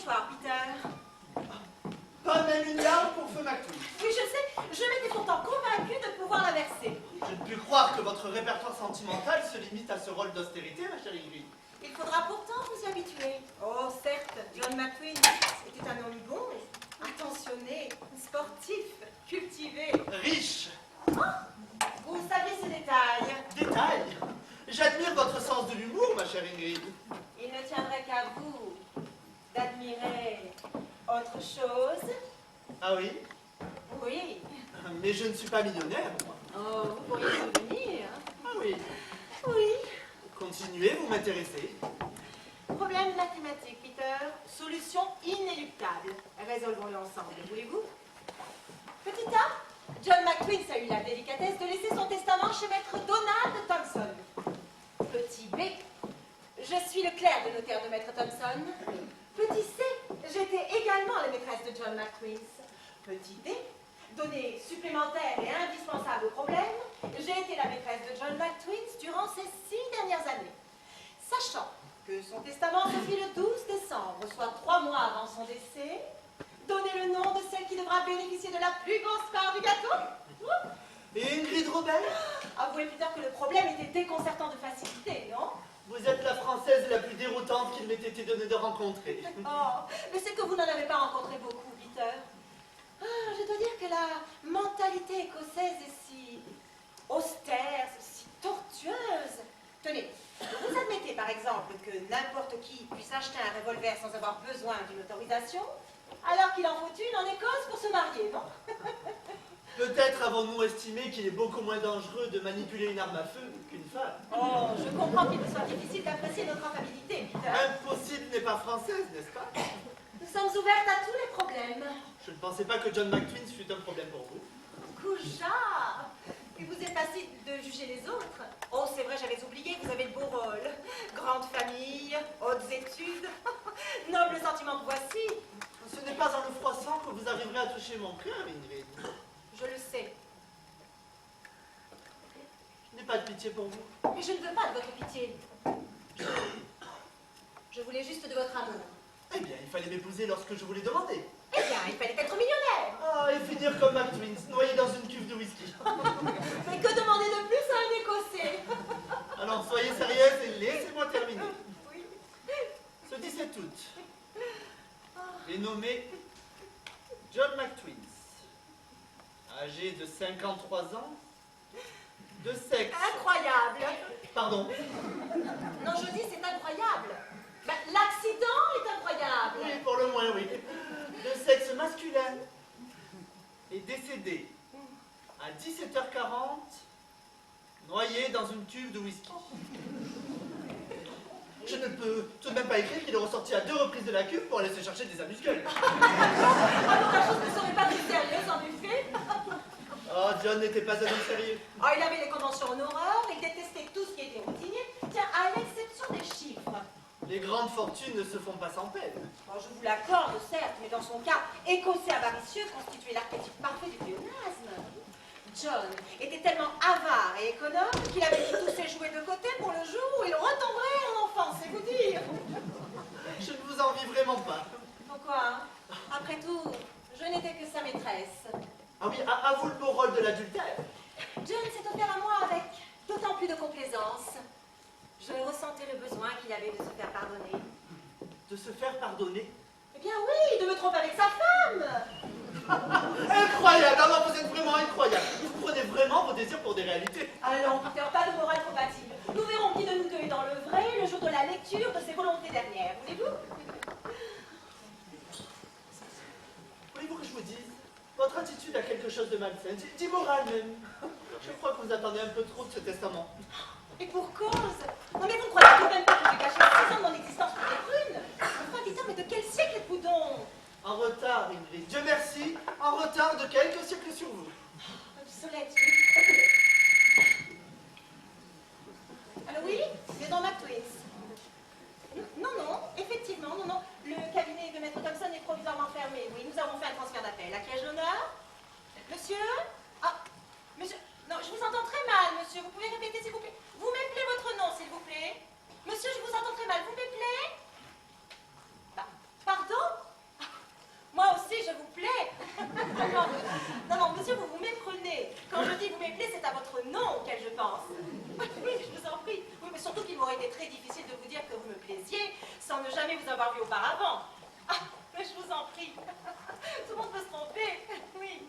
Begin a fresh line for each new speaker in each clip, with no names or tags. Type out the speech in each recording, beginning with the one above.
mouchoir, Peter.
Pas même une larme pour Feu McTween.
Oui, je sais, je m'étais pourtant convaincue de pouvoir la verser.
Je ne puis croire que votre répertoire sentimental se limite à ce rôle d'austérité, ma chère Ingrid.
Il faudra pourtant vous y habituer. Oh, certes, John McTween était un homme bon, attentionné, sportif, cultivé.
Riche.
Vous saviez ces détails.
Détail. J'admire votre sens de l'humour, ma chère Ingrid.
Il ne tiendrait qu'à vous d'admirer autre chose.
Ah oui?
Oui.
Mais je ne suis pas millionnaire, moi.
Oh, vous pourriez devenir.
Ah oui.
Oui.
Continuez, vous m'intéressez.
Problème mathématique, Peter. Solution inéluctable. Résolvons-le ensemble, voulez-vous? Petit A, John McTween a eu la délicatesse de laisser son testament chez maître Donald Thompson. Petit B, je suis le clerc de notaire de maître Thompson. Petit C, j'étais également la maîtresse de John McTween. Petit D, donnée supplémentaire et indispensable au problème, j'ai été la maîtresse de John McTween durant ces 6 dernières années. Sachant que son testament se fit le 12 décembre, soit 3 mois avant son décès, donnez le nom de celle qui devra bénéficier de la plus grosse part du gâteau.
Et Ingrid Robert?
Avouez, Peter, que le problème était déconcertant de facilité, non?
Vous êtes la Française la plus déroutante qu'il m'ait été donné de rencontrer.
Oh, mais c'est que vous n'en avez pas rencontré beaucoup, Peter. Ah, je dois dire que la mentalité écossaise est si austère, si tortueuse. Tenez, vous admettez par exemple que n'importe qui puisse acheter un revolver sans avoir besoin d'une autorisation, alors qu'il en faut une en Écosse pour se marier, non?
Peut-être avons-nous estimé qu'il est beaucoup moins dangereux de manipuler une arme à feu qu'une femme.
Oh, je comprends qu'il vous soit difficile d'apprécier notre affabilité, Peter.
Impossible n'est pas française, n'est-ce pas?
Nous sommes ouvertes à tous les problèmes.
Je ne pensais pas que John McTween fût un problème pour vous.
Couchard! Il vous est facile de juger les autres. Oh, c'est vrai, j'avais oublié, vous avez le beau rôle. Grande famille, hautes études, nobles sentiments que voici.
Ce n'est pas en le froissant que vous arriverez à toucher mon cœur, Ingrid.
Je le sais.
Je n'ai pas de pitié pour vous.
Mais je ne veux pas de votre pitié. Je voulais juste de votre amour.
Eh bien, il fallait m'épouser lorsque je vous l'ai demandé.
Eh bien, il fallait être millionnaire.
Ah, et finir comme McTween, noyé dans une cuve de whisky.
Mais que demander de plus à un Écossais?
Alors, soyez sérieuse et laissez-moi terminer.
Oui.
Ce 17 août, est nommé John McTween, âgé de 53 ans, de sexe...
Incroyable.
Pardon?
Non, je dis c'est incroyable. Ben, l'accident est incroyable.
Oui, pour le moins, oui. De sexe masculin est décédé à 17h40, noyé dans une cuve de whisky. Je ne peux tout de même pas écrire qu'il est ressorti à 2 reprises de la cuve pour aller se chercher des amuse-gueules.
Alors la chose ne serait pas plus sérieuse, en effet.
Oh, John n'était pas un homme sérieux.
Oh, il avait les conventions en horreur, il détestait tout ce qui était routinier, tiens, à l'exception des chiffres.
Les grandes fortunes ne se font pas sans peine.
Bon, je vous l'accorde, certes, mais dans son cas, écossais avaricieux constituait l'archétype parfait du pléonasme. John était tellement avare et économe qu'il avait mis tous ses jouets de côté pour le jour où il retomberait en enfance, c'est vous dire.
Je ne vous envie vraiment pas.
Pourquoi? Après tout, je n'étais que sa maîtresse.
Ah oui, à vous le beau rôle de l'adultère.
John s'est offert à moi avec d'autant plus de complaisance. Je ressentais le besoin qu'il avait de se faire pardonner.
De se faire pardonner.
Eh bien oui, de me tromper avec sa femme.
Incroyable! Alors vous êtes vraiment incroyable. Vous prenez vraiment vos désirs pour des réalités.
Allons, Peter, pas de morale compatible. Nous verrons qui de nous deux est dans le vrai le jour de la lecture de ses volontés dernières. Voulez-vous?
Voulez-vous que je vous dise? Votre attitude a quelque chose de malsain, d'immoral même. Je crois que vous attendez un peu trop de ce testament.
Et pour cause. Non mais vous ne croyez tout de même pas que j'ai caché 6 ans de mon existence pour des prunes? Enfin, Peter, mais de quel siècle êtes-vous donc?
En retard, Ingrid. Dieu merci, en retard de quelques siècles sur vous.
Obsolète. Allô, oui? C'est dans McTween. Non, non, effectivement, non, non. Le cabinet de maître Thompson est provisoirement fermé. Oui, nous avons fait un transfert d'appel. À qui ai-je l'honneur? Monsieur? Ah, monsieur. Non, je vous entends très mal, monsieur. Vous pouvez répéter, s'il vous plaît? Vous m'appelez votre nom, s'il vous plaît? Monsieur, je vous entends très mal. Vous m'appelez? Bah, pardon? avoir vu auparavant. Ah, mais je vous en prie. Tout le monde peut se tromper. Oui.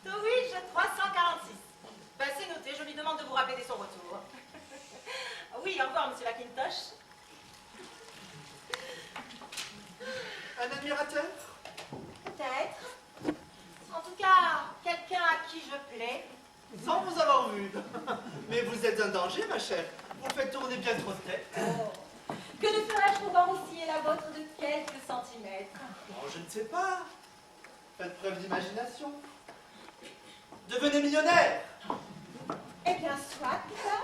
Dowidge 346. Ben, c'est noté, je lui demande de vous rappeler dès son retour. Oui, au revoir, monsieur Mackintosh.
Un admirateur?
Peut-être. En tout cas, quelqu'un à qui je plais.
Sans vous avoir vu. Mais vous êtes un danger, ma chère. Vous faites tourner bien trop de tête.
Oh. Que ne ferais-je pour voir osciller la vôtre de quelques centimètres?
Oh, je ne sais pas. Faites preuve d'imagination. Devenez millionnaire.
Eh bien, soit, Peter.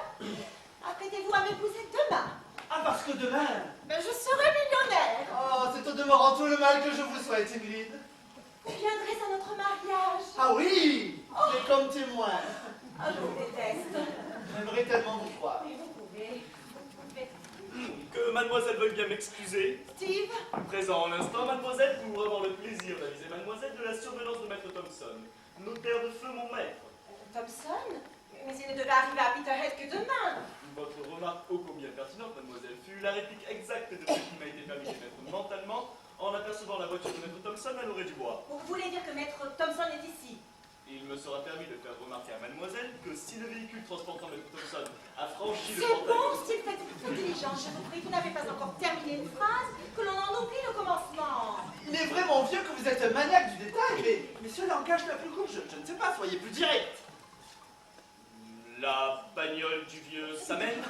Apprêtez-vous à m'épouser demain.
Ah, parce que demain...
Ben, je serai millionnaire.
Oh, c'est au demeurant tout le mal que je vous souhaite, Ingrid.
Vous viendrez à notre mariage.
Ah oui, mais comme témoin.
Ah, je vous déteste.
J'aimerais tellement vous croire.
Mais vous pouvez.
Que mademoiselle veuille bien m'excuser.
Steve,
Présent en l'instant, mademoiselle, pour avoir le plaisir d'aviser mademoiselle de la survenance de maître Thompson, notaire de feu mon maître.
Thompson? Mais il ne devait arriver à Peterhead que demain.
Votre remarque ô combien pertinente, mademoiselle, fut la réplique exacte de ce qui m'a été permis d'émettre mentalement en apercevant la voiture de maître Thompson à l'orée du bois.
Vous voulez dire que maître Thompson est ici?
Il me sera permis de faire remarquer à mademoiselle que si le véhicule transportant maître Thompson a franchi le
C'est
portail...
bon, Steve, faites intelligence, je vous prie. Vous n'avez pas encore terminé une phrase, que l'on en oublie le commencement.
Il est vraiment vieux que vous êtes un maniaque du détail, mais ce langage la plus court, je ne sais pas, soyez plus direct.
La bagnole du vieux s'amène.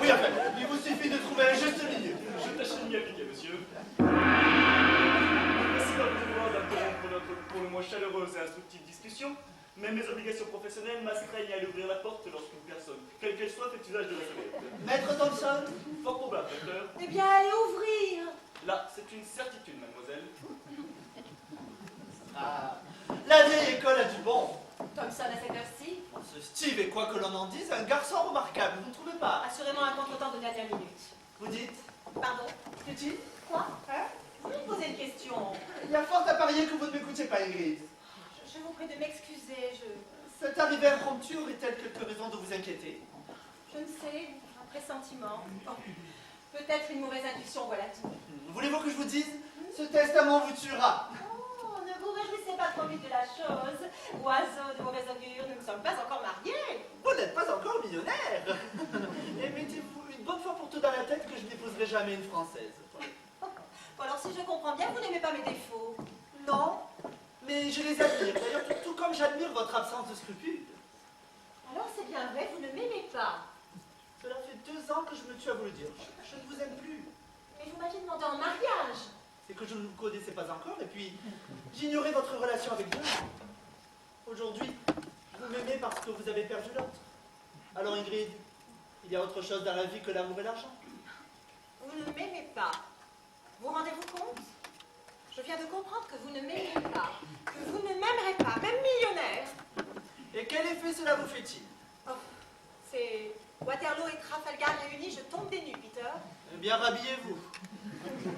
Oui, enfin, il vous suffit de trouver un juste milieu.
Je tâche de m'y appliquer, monsieur. Merci d'abord d'interrompre notre pour le moins chaleureuse et instructive discussion, mais mes obligations professionnelles m'astreignent à aller ouvrir la porte lorsqu'une personne, quelle qu'elle soit, fait usage de la sonnette.
Maître Thompson?
Fort probable, docteur.
Eh bien, allez ouvrir.
Là, c'est une certitude, mademoiselle.
Ah, la vieille école a du bon.
Thompson à cette heure-ci?
Ce Steve est, quoi que l'on en dise, un garçon remarquable, vous ne trouvez pas?
Assurément un contretemps de dernière minute.
Vous dites?
Pardon?
Petit?
Quoi?
Hein?
Vous me posez une question.
Il y a fort à parier que vous ne m'écoutiez pas, Ingrid.
Je vous prie de m'excuser,
Cette arrivée impromptue aurait-elle quelque raison de vous inquiéter?
je ne sais, un pressentiment. Oh, peut-être une mauvaise intuition, voilà tout.
Voulez-vous que je vous dise? Ce testament vous tuera.
Oh, ne vous réjouissez pas trop vite de la chose. Oiseau de mauvais augure, nous ne sommes pas encore mariés.
Vous n'êtes pas encore millionnaire. Et mettez-vous une bonne fois pour tout dans la tête que je n'épouserai jamais une Française.
Bon, alors si je comprends bien, vous n'aimez pas mes défauts.
Non, mais je les admire. D'ailleurs, tout comme j'admire votre absence de scrupules.
Alors c'est bien vrai, vous ne m'aimez pas.
Cela fait 2 ans que je me tue à vous le dire. Je ne vous aime plus.
Mais vous m'aviez demandé en mariage.
C'est que je ne vous connaissais pas encore, et puis j'ignorais votre relation avec Dieu. Aujourd'hui, vous m'aimez parce que vous avez perdu l'autre. Alors Ingrid, il y a autre chose dans la vie que l'amour et l'argent.
Vous ne m'aimez pas. Vous rendez-vous compte? Je viens de comprendre que vous ne m'aimez pas. Que vous ne m'aimerez pas, même millionnaire.
Et quel effet cela vous fait-il?
Oh, c'est Waterloo et Trafalgar réunis, je tombe des nues, Peter.
Eh bien, rhabillez-vous.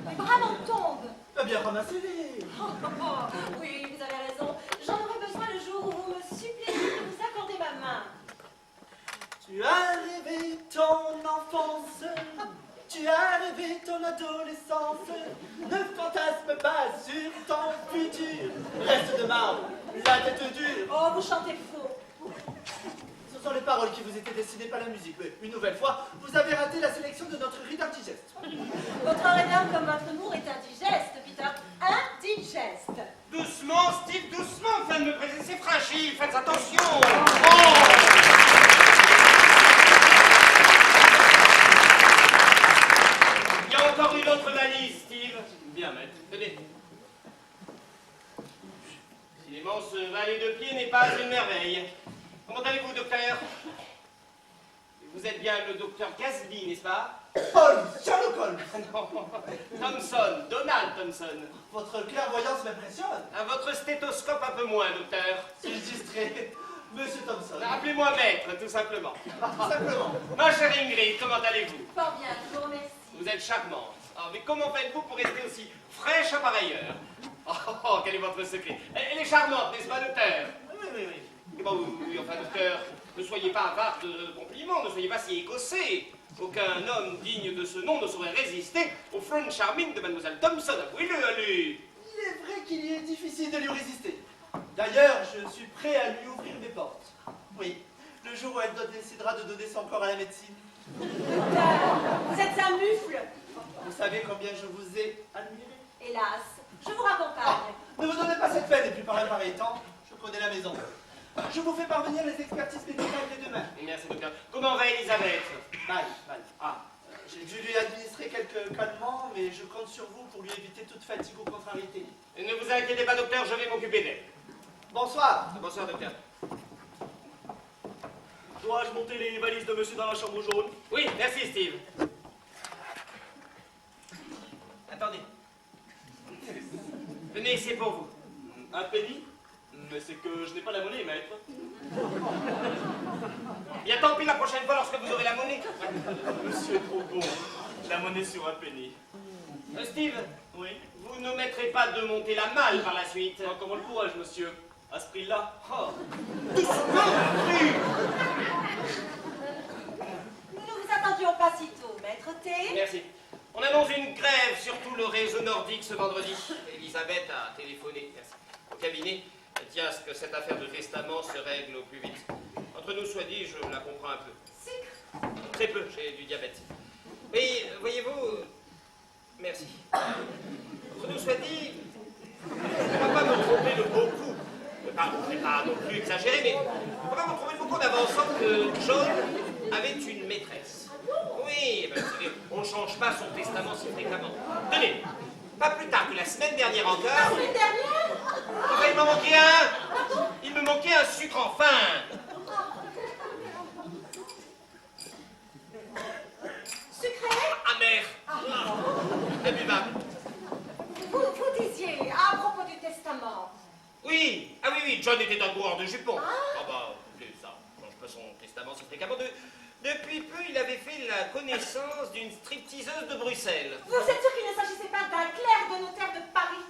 Mes bras m'en tombent.
Eh bien, ramassez-les.
Oh, oh, oh. Oui, vous avez raison. J'en aurai besoin le jour où vous me suppliez de vous accorder ma main.
Tu as rêvé ton enfance, tu as rêvé ton adolescence. Ne fantasme pas sur ton futur. Reste de marbre, la tête dure.
Oh, vous chantez faux.
Ce sont les paroles qui vous étaient destinées par la musique. Mais une nouvelle fois, vous avez raté la sélection de notre Reader Digest.
Votre réserve comme votre amour est indigeste, Peter. Indigeste.
Doucement, Steve, doucement, fin de me briser, c'est fragile, faites attention. Il y a encore une autre valise, Steve.
Bien, maître.
Tenez. Décidément, ce valet de pied n'est pas une merveille. Comment allez-vous, docteur? Vous êtes bien le docteur Gatsby, n'est-ce pas?
Holmes, Sherlock Holmes.
Non, Thompson, Donald Thompson.
Votre clairvoyance m'impressionne.
À votre stéthoscope un peu moins, docteur.
Si je distrais, Monsieur Thompson.
Appelez-moi maître, tout simplement.
Tout simplement.
Ma chère Ingrid, comment allez-vous?
Fort bien, je vous remercie.
Vous êtes charmante. Oh, mais comment faites-vous pour rester aussi fraîche à pareille heure? Oh, quel est votre secret? Elle est charmante, n'est-ce pas, docteur?
Oui, oui, oui.
Bon, oui, enfin, docteur, ne soyez pas avare de compliments, ne soyez pas si écossais. Aucun homme digne de ce nom ne saurait résister au front charming de Mademoiselle Thompson. Avouez-le, allez.
Il est vrai qu'il y est difficile de lui résister. D'ailleurs, je suis prêt à lui ouvrir mes portes. Oui, le jour où elle décidera de donner son corps à la médecine.
Vous êtes un mufle.
Vous savez combien je vous ai admiré.
Hélas, je vous raccompagne.
Ne vous donnez pas cette peine, et puis par un pareil temps, je connais la maison. Je vous fais parvenir les expertises médicales dès demain.
Merci, docteur. Comment va Elisabeth?
Mal. J'ai dû lui administrer quelques calmants, mais je compte sur vous pour lui éviter toute fatigue ou contrariété.
Ne vous inquiétez pas, docteur, je vais m'occuper d'elle.
Bonsoir.
Bonsoir, docteur.
Dois-je monter les valises de monsieur dans la chambre jaune?
Oui, merci, Steve. Attendez. Venez, c'est pour vous.
Un penny? Mais c'est que je n'ai pas la monnaie, maître.
Bien, tant pis la prochaine fois lorsque vous aurez la monnaie.
Monsieur est trop bon. La monnaie sur un penny.
Steve,
Oui.
vous ne mettrez pas de monter la malle par la suite.
Comment le pourrais-je, monsieur? À ce prix-là?
Oh.
Nous ne vous attendions pas si tôt, maître T.
Merci. On annonce une grève sur tout le réseau nordique ce vendredi. Elisabeth a téléphoné au cabinet. Elle tient à ce que cette affaire de testament se règle au plus vite. Entre nous soit dit, je la comprends un peu.
Sucre.
Très peu, j'ai du diabète. Oui, voyez-vous... Merci. Entre nous soit dit, je ne vais pas me tromper de beaucoup. Je ne vais pas non plus exagérer, mais je ne vais pas me tromper de beaucoup en avançant que John avait une maîtresse. Oui, ben, vous savez, on ne change pas son testament si fréquemment. Tenez, pas plus tard que la semaine dernière encore...
La semaine dernière?
Enfin, il m'en manquait un. Il me manquait un sucre enfin.
Sucré?
Amer. Imbuvable.
Vous disiez, à propos du testament.
Oui, ah oui, John était un coureur de jupons.
Ah.
Ah bah, écoutez, ça, on change pas son testament si fréquemment. Depuis peu, il avait fait la connaissance d'une stripteaseuse de Bruxelles.
Vous êtes sûr qu'il ne s'agissait pas d'un clerc de notaire de Paris?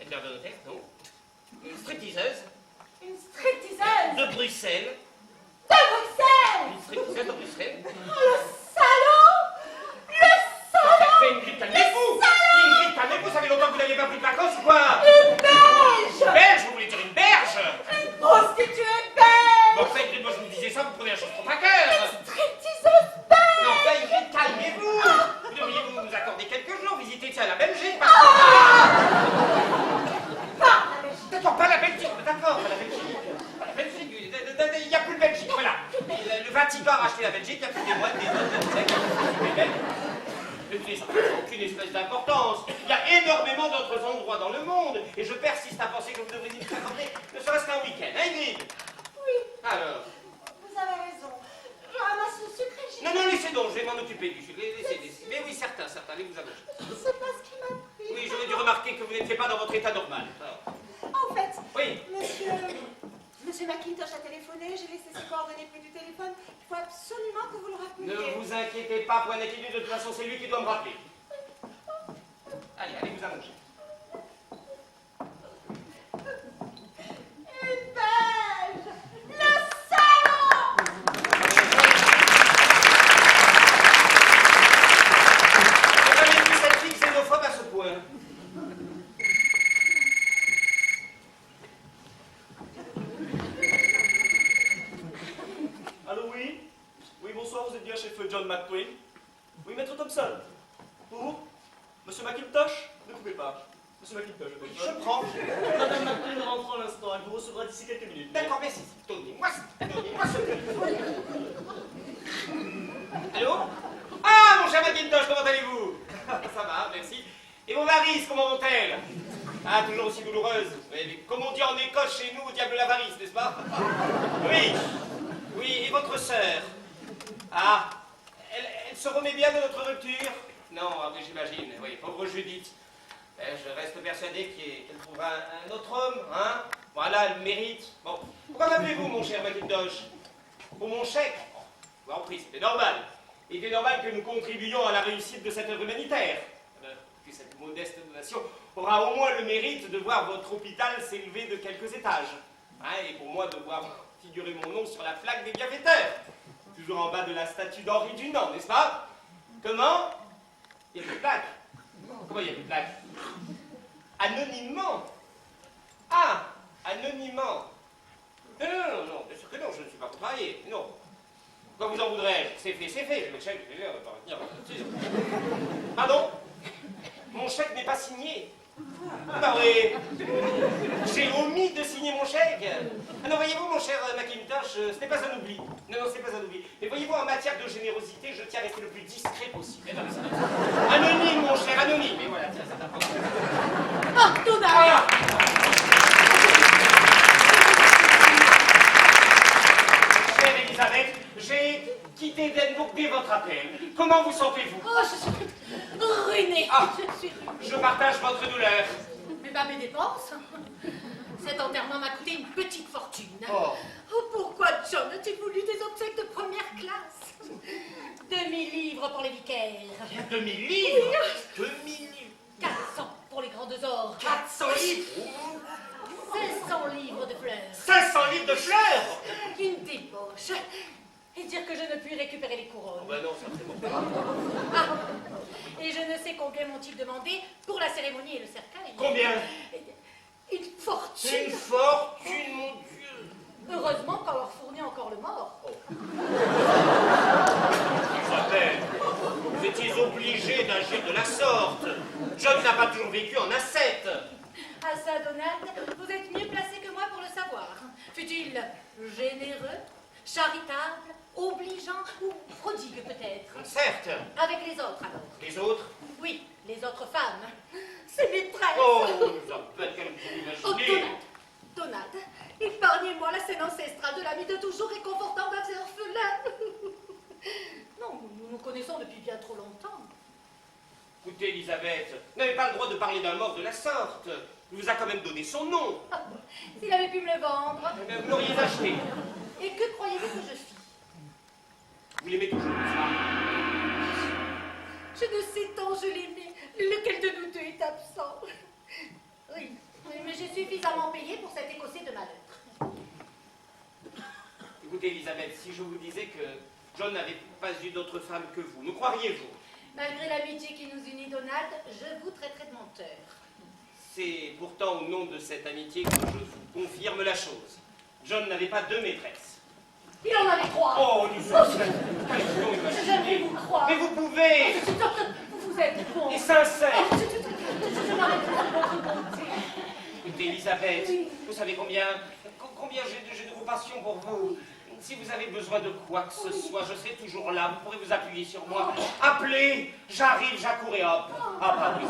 Elle vient de notaire, non? Une stripteaseuse
Une stripteaseuse?
de Bruxelles.
De Bruxelles?
Une stripteaseuse de Bruxelles.
Oh, le salaud! Le salaud!
Faites une grippe, calmez-vous! Une grippe, calmez-vous, ça fait longtemps que vous n'aviez pas pris de vacances ou quoi?
Une belge!
Belge, vous voulez dire une berge?
Une prostituée belge!
Bon, enfin, Ingrid, moi je vous disais ça, vous prenez la chose trop à cœur.
Stripteaseuse belge!
Non, enfin, Ingrid, calmez-vous. Vous devriez nous accorder quelques jours, visiter ça à la Belgique.
Pas la Belgique!
D'accord, pas la Belgique, d'accord, pas la Belgique. Pas la Belgique, il n'y a plus de Belgique, voilà. Le Vatican a racheté la Belgique, il n'y a plus des moines, des autres, mais ça n'a aucune espèce d'importance. Il y a énormément d'autres endroits dans le monde, et je persiste à penser que vous devriez nous accorder ne serait-ce qu'un week-end, hein, Ingrid?
Oui,
Alors.
vous avez raison. Je ramasse le sucre et j'y
Non, non, laissez donc, je vais m'en occuper du sucre. Laissez. Mais oui, certains, allez vous allongez.
C'est pas ce qui m'a pris.
Oui, j'aurais dû remarquer que vous n'étiez pas dans votre état normal. Alors.
En fait,
Oui.
Monsieur McIntosh a téléphoné, j'ai laissé ses coordonnées près du téléphone. Il faut absolument que vous le
Ne
rappeliez.
vous inquiétez pas, point d'inquiétude, de toute façon, c'est lui qui doit me rappeler. Allez, vous allongez.
Une belge! Le salaud!
J'ai jamais vu cette fille xénophobe à ce point.
Allô, oui? Oui, bonsoir, vous êtes bien chez feu John McQueen? Oui, maître Thompson? Pour? Monsieur McIntosh? Ne coupez pas. Monsieur McIntosh,
Je prends.
Madame McQueen rentre à l'instant, elle vous recevra d'ici quelques minutes.
D'accord, merci. Donnez-moi ce Allô? Ah, mon cher McIntosh, comment allez-vous? Ça va, merci. Et vos varices, comment vont-elles? Ah, toujours aussi douloureuses. Mais comme on dit en Écosse chez nous, au diable la varice, n'est-ce pas? Oui. Oui, et votre sœur? Ah, elle se remet bien de notre rupture? Non, ah oui, j'imagine. Oui, pauvre Judith. Je reste persuadé qu'elle trouvera un autre homme, hein? Voilà, elle mérite. Bon, pourquoi m'appelez-vous, mon cher McIntosh? Pour mon chèque? Bon, en prie, c'était normal. Il était normal que nous contribuions à la réussite de cette œuvre humanitaire. Que cette modeste donation aura au moins le mérite de voir votre hôpital s'élever de quelques étages. Hein, et pour moi, de voir figurer mon nom sur la plaque des bienfaiteurs.
Que
toujours en bas de la statue d'Henri Dunant, n'est-ce pas? Comment? Il n'y a plus de plaque. Comment il n'y a plus de plaque? Anonymement. Ah, anonymement. Non, non, non, non, bien sûr que non, je ne suis pas contrarié, non. Quoi vous en voudrais-je? C'est fait, je vais le chèque, je vais pas retenir. Pardon? Mon chèque n'est pas signé. Bah oui, j'ai omis de signer mon chèque. Ah non, voyez-vous, mon cher Macintosh, ce n'est pas un oubli. Non, non, ce n'est pas un oubli. Mais voyez-vous, en matière de générosité, je tiens à rester le plus discret possible. Non, mais anonyme, mon cher, anonyme. Et voilà, tiens, c'est important.
Oh, Donald!
Chère Elisabeth, j'ai quitté Denbourg dès votre appel. Comment vous sentez-vous?
Oh, je suis ruinée.
Ah.
Je suis ruinée.
Je partage votre douleur.
Mais pas mes dépenses. Cet enterrement m'a coûté une petite fortune.
Oh.
Oh, pourquoi, John, as-tu voulu des obsèques de première classe? 2000 livres pour les vicaires.
2000 livres? 2000 livres?
400 pour les grandes orgues.
400 livres?
500 livres de fleurs.
500 livres de fleurs?
Une débauche. Et dire que je ne puis récupérer les couronnes.
Oh ben non, certainement pas.
Ah. Et je ne sais combien m'ont-ils demandé pour la cérémonie et le cercueil.
Combien?
Une fortune.
Une fortune, mon Dieu.
Heureusement qu'on leur fournit encore le mort.
Isabelle, vous étiez obligé d'agir de la sorte. John n'a pas toujours vécu en ascète.
Ah ça, Donald, vous êtes mieux placé que moi pour le savoir. Fut-il généreux, charitable, obligeant ou prodigue peut-être?
Certes.
Avec les autres alors?
Les autres?
Oui, les autres femmes. Ses maîtresses.
Oh, Isabelle, quelle vous
Oh,
imaginez.
Donald, épargnez-moi la scène ancestrale de l'ami de toujours réconfortant vers ses orphelins. Non, nous nous connaissons depuis bien trop longtemps.
Écoutez, Elisabeth, vous n'avez pas le droit de parler d'un mort de la sorte. Il vous a quand même donné son nom.
S'il avait pu me le vendre.
Eh bien, vous l'auriez acheté.
Et que croyez-vous que je fis?
Vous l'aimez toujours, n'est-ce pas?
Je ne sais tant je l'aimais. Lequel de nous deux est absent? Oui, oui, mais j'ai suffisamment payé pour cet écossais de malheur.
Écoutez, Elisabeth, si je vous disais que John n'avait pas eu d'autre femme que vous, me croiriez-vous?
Malgré l'amitié qui nous unit, Donald, je vous traiterai de menteur.
C'est pourtant au nom de cette amitié que je vous confirme la chose. John n'avait pas deux maîtresses.
Il en avait trois.
Oh, nous sommes...
J'aimerais vous croire.
Mais vous pouvez.
Vous êtes bon.
Et sincère.
Je m'arrête de votre bonté.
Écoutez, Elisabeth,
Oui.
vous savez combien j'ai de compassion pour vous. Si vous avez besoin de quoi que ce soit, je serai toujours là. Vous pourrez vous appuyer sur moi. Appelez, j'arrive, j'accours et hop. Ah bah oui.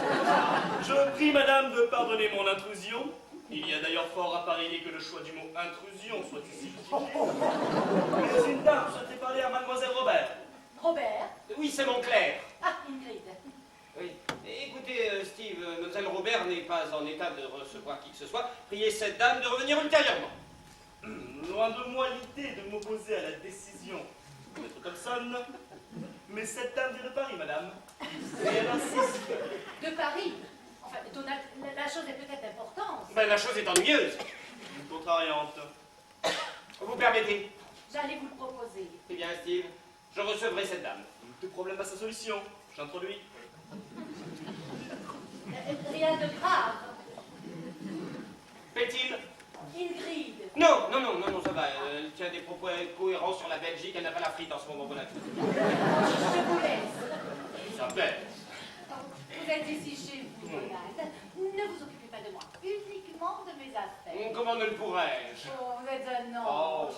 Je prie madame de pardonner mon intrusion. Il y a d'ailleurs fort à parier que le choix du mot intrusion soit ici justifié. Mais une dame souhaitait parler à mademoiselle Robert.
Robert.
Oui, c'est mon Claire.
Ah, Ingrid.
Oui. Et écoutez, Steve, mademoiselle Robert n'est pas en état de recevoir qui que ce soit. Priez cette dame de revenir ultérieurement.
Loin de moi l'idée de m'opposer à la décision de Maître Thompson, mais cette dame vient de Paris, madame. Et elle insiste.
De Paris. Enfin, Donald, la chose est peut-être importante.
Ben, la chose est ennuyeuse.
Une contrariante.
Vous permettez?
J'allais vous le proposer.
Eh bien, Steve, je recevrai cette dame.
Tout problème a sa solution. J'introduis.
Rien de grave.
Fait-il?
Ingrid.
Non, non, non, non, non, ça va. Elle tient des propos cohérents sur la Belgique. Elle n'a pas la frite en ce moment. Voilà.
Je vous laisse.
Isabelle.
Vous êtes ici chez vous, Donald. Ne vous occupez pas de moi, uniquement de mes affaires.
Comment ne le pourrais-je?
Oh, vous êtes un
Oh.
ange.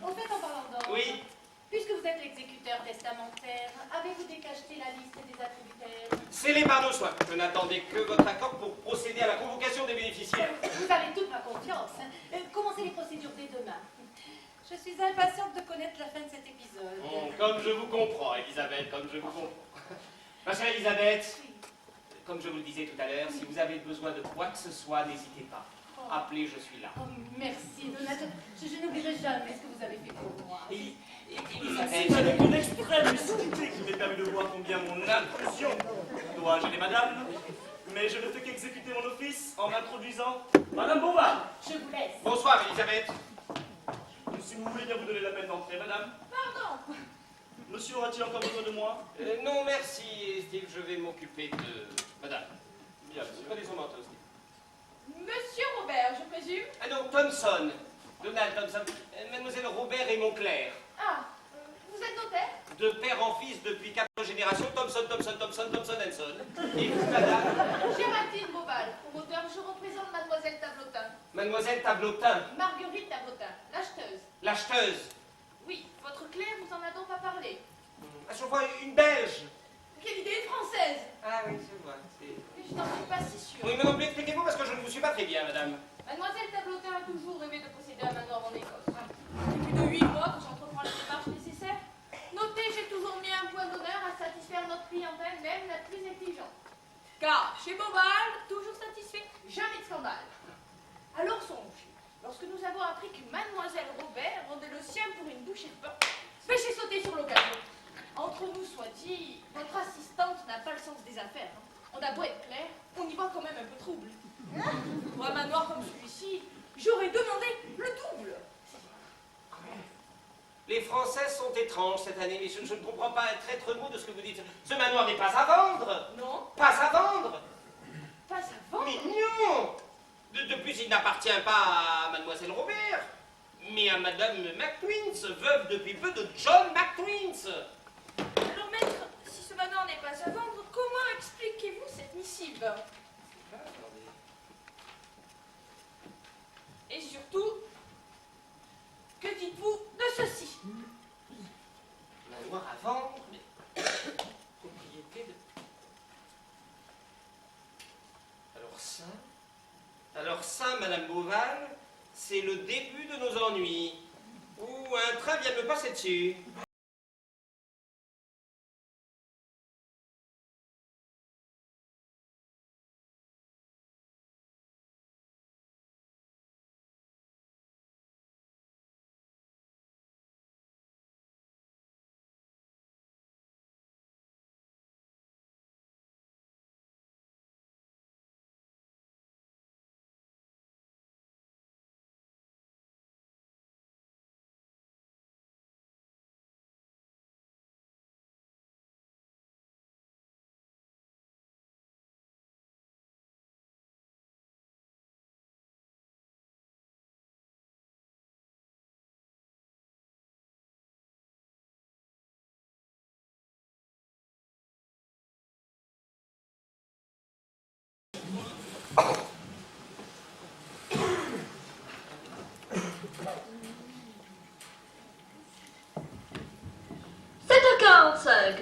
Au fait, en parlant d'ange,
Oui.
puisque vous êtes l'exécuteur testamentaire, avez-vous décacheté la liste des attributaires?
Scellé par nos soins. Je n'attendais que votre accord pour procéder à la convocation des bénéficiaires.
Vous avez toute ma confiance. Commencez les procédures dès demain. Je suis impatiente de connaître la fin de cet épisode.
Comme je vous comprends, Elisabeth, comme je vous comprends. Ma chère Elisabeth, comme je vous le disais tout à l'heure, si vous avez besoin de quoi que ce soit, n'hésitez pas. Appelez, je suis là.
Oh, merci, Donald. Je n'oublierai jamais ce que vous avez fait pour moi.
Elisabeth,
C'est avec une extrême lucidité qui m'est permis de voir combien mon intrusion doit gêner madame, mais je ne fais qu'exécuter mon office en introduisant Madame Bouvard.
Je vous laisse.
bonsoir, Elisabeth.
Si vous voulez bien vous donner la peine d'entrer, madame.
Pardon.
Monsieur aura-t-il encore besoin de moi?
Non, merci, Steve, je vais m'occuper de madame.
Bien, monsieur.
Prenez son manteau, Steve.
Monsieur Robert, je présume?
Ah non, Thompson. Donald Thompson. Mademoiselle Robert et Montclair.
Ah, vous êtes notaire?
De père en fils depuis 4 générations, Thompson, Hanson. Et vous, madame?
Géraldine Beauval, promoteur, je représente Mademoiselle Tablotin.
Mademoiselle Tablotin.
Marguerite Tablotin, l'acheteuse.
L'acheteuse.
Oui, votre clerc vous en a donc pas parlé.
Ah, je vois une Belge.
Quelle idée, une française!
Ah oui, je vois.
Mais je n'en suis pas si sûre.
Oui, mais non plus, expliquez-vous parce que je ne vous suis pas très bien, madame.
Mademoiselle Tablotin a toujours rêvé de posséder un manoir en Écosse. Depuis plus de 8 mois que j'entreprends les démarches nécessaires. Notez, j'ai toujours mis un point d'honneur à satisfaire notre clientèle, même la plus exigeante. Car chez Beauval, toujours satisfait, jamais de scandale. Alors songez, lorsque nous avons appris que Mademoiselle Robert rendait le sien pour une bouchée de pain, j'ai sauté sur l'occasion. Entre nous soit dit, votre assistante n'a pas le sens des affaires. On a beau être clair, on y voit quand même un peu trouble. Pour un manoir comme celui-ci, j'aurais demandé le double.
Les Français sont étranges cette année, mais je ne comprends pas un traître mot de ce que vous dites. Ce manoir n'est pas à vendre.
Non,
Pas à vendre.
pas à vendre.
Mais non. De plus, il n'appartient pas à Mademoiselle Robert, mais à Madame McTwins, veuve depuis peu de John McTwins.
Alors maître, si ce manoir n'est pas à vendre, comment expliquez-vous cette missive? Et surtout, que dites-vous de ceci?
Manoir à vendre, mais propriété de... Alors ça, Madame Beauval, c'est le début de nos ennuis. Ou un train vient de me passer dessus.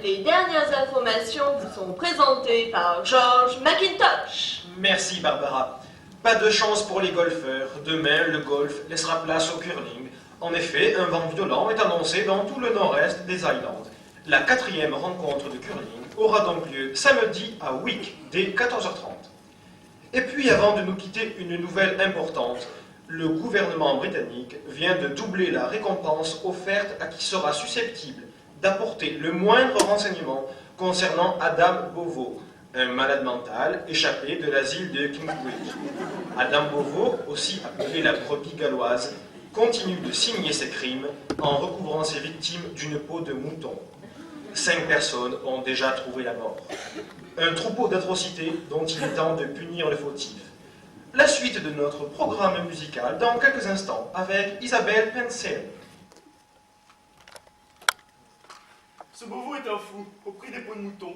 Les dernières informations vous sont présentées par George McIntosh.
Merci Barbara. Pas de chance pour les golfeurs. Demain, le golf laissera place au curling. En effet, un vent violent est annoncé dans tout le nord-est des Highlands. La 4e rencontre de curling aura donc lieu samedi à Wick, dès 14h30. Et puis, avant de nous quitter, une nouvelle importante. Le gouvernement britannique vient de doubler la récompense offerte à qui sera susceptible d'apporter le moindre renseignement concernant Adam Beauveau, un malade mental échappé de l'asile de Kingsbridge. Adam Beauveau, aussi appelé la brebis galloise, continue de signer ses crimes en recouvrant ses victimes d'une peau de mouton. 5 personnes ont déjà trouvé la mort. Un troupeau d'atrocités dont il est temps de punir le fautif. La suite de notre programme musical dans quelques instants avec Isabelle Pensel.
Ce Beauveau est un fou, au prix des peaux de mouton.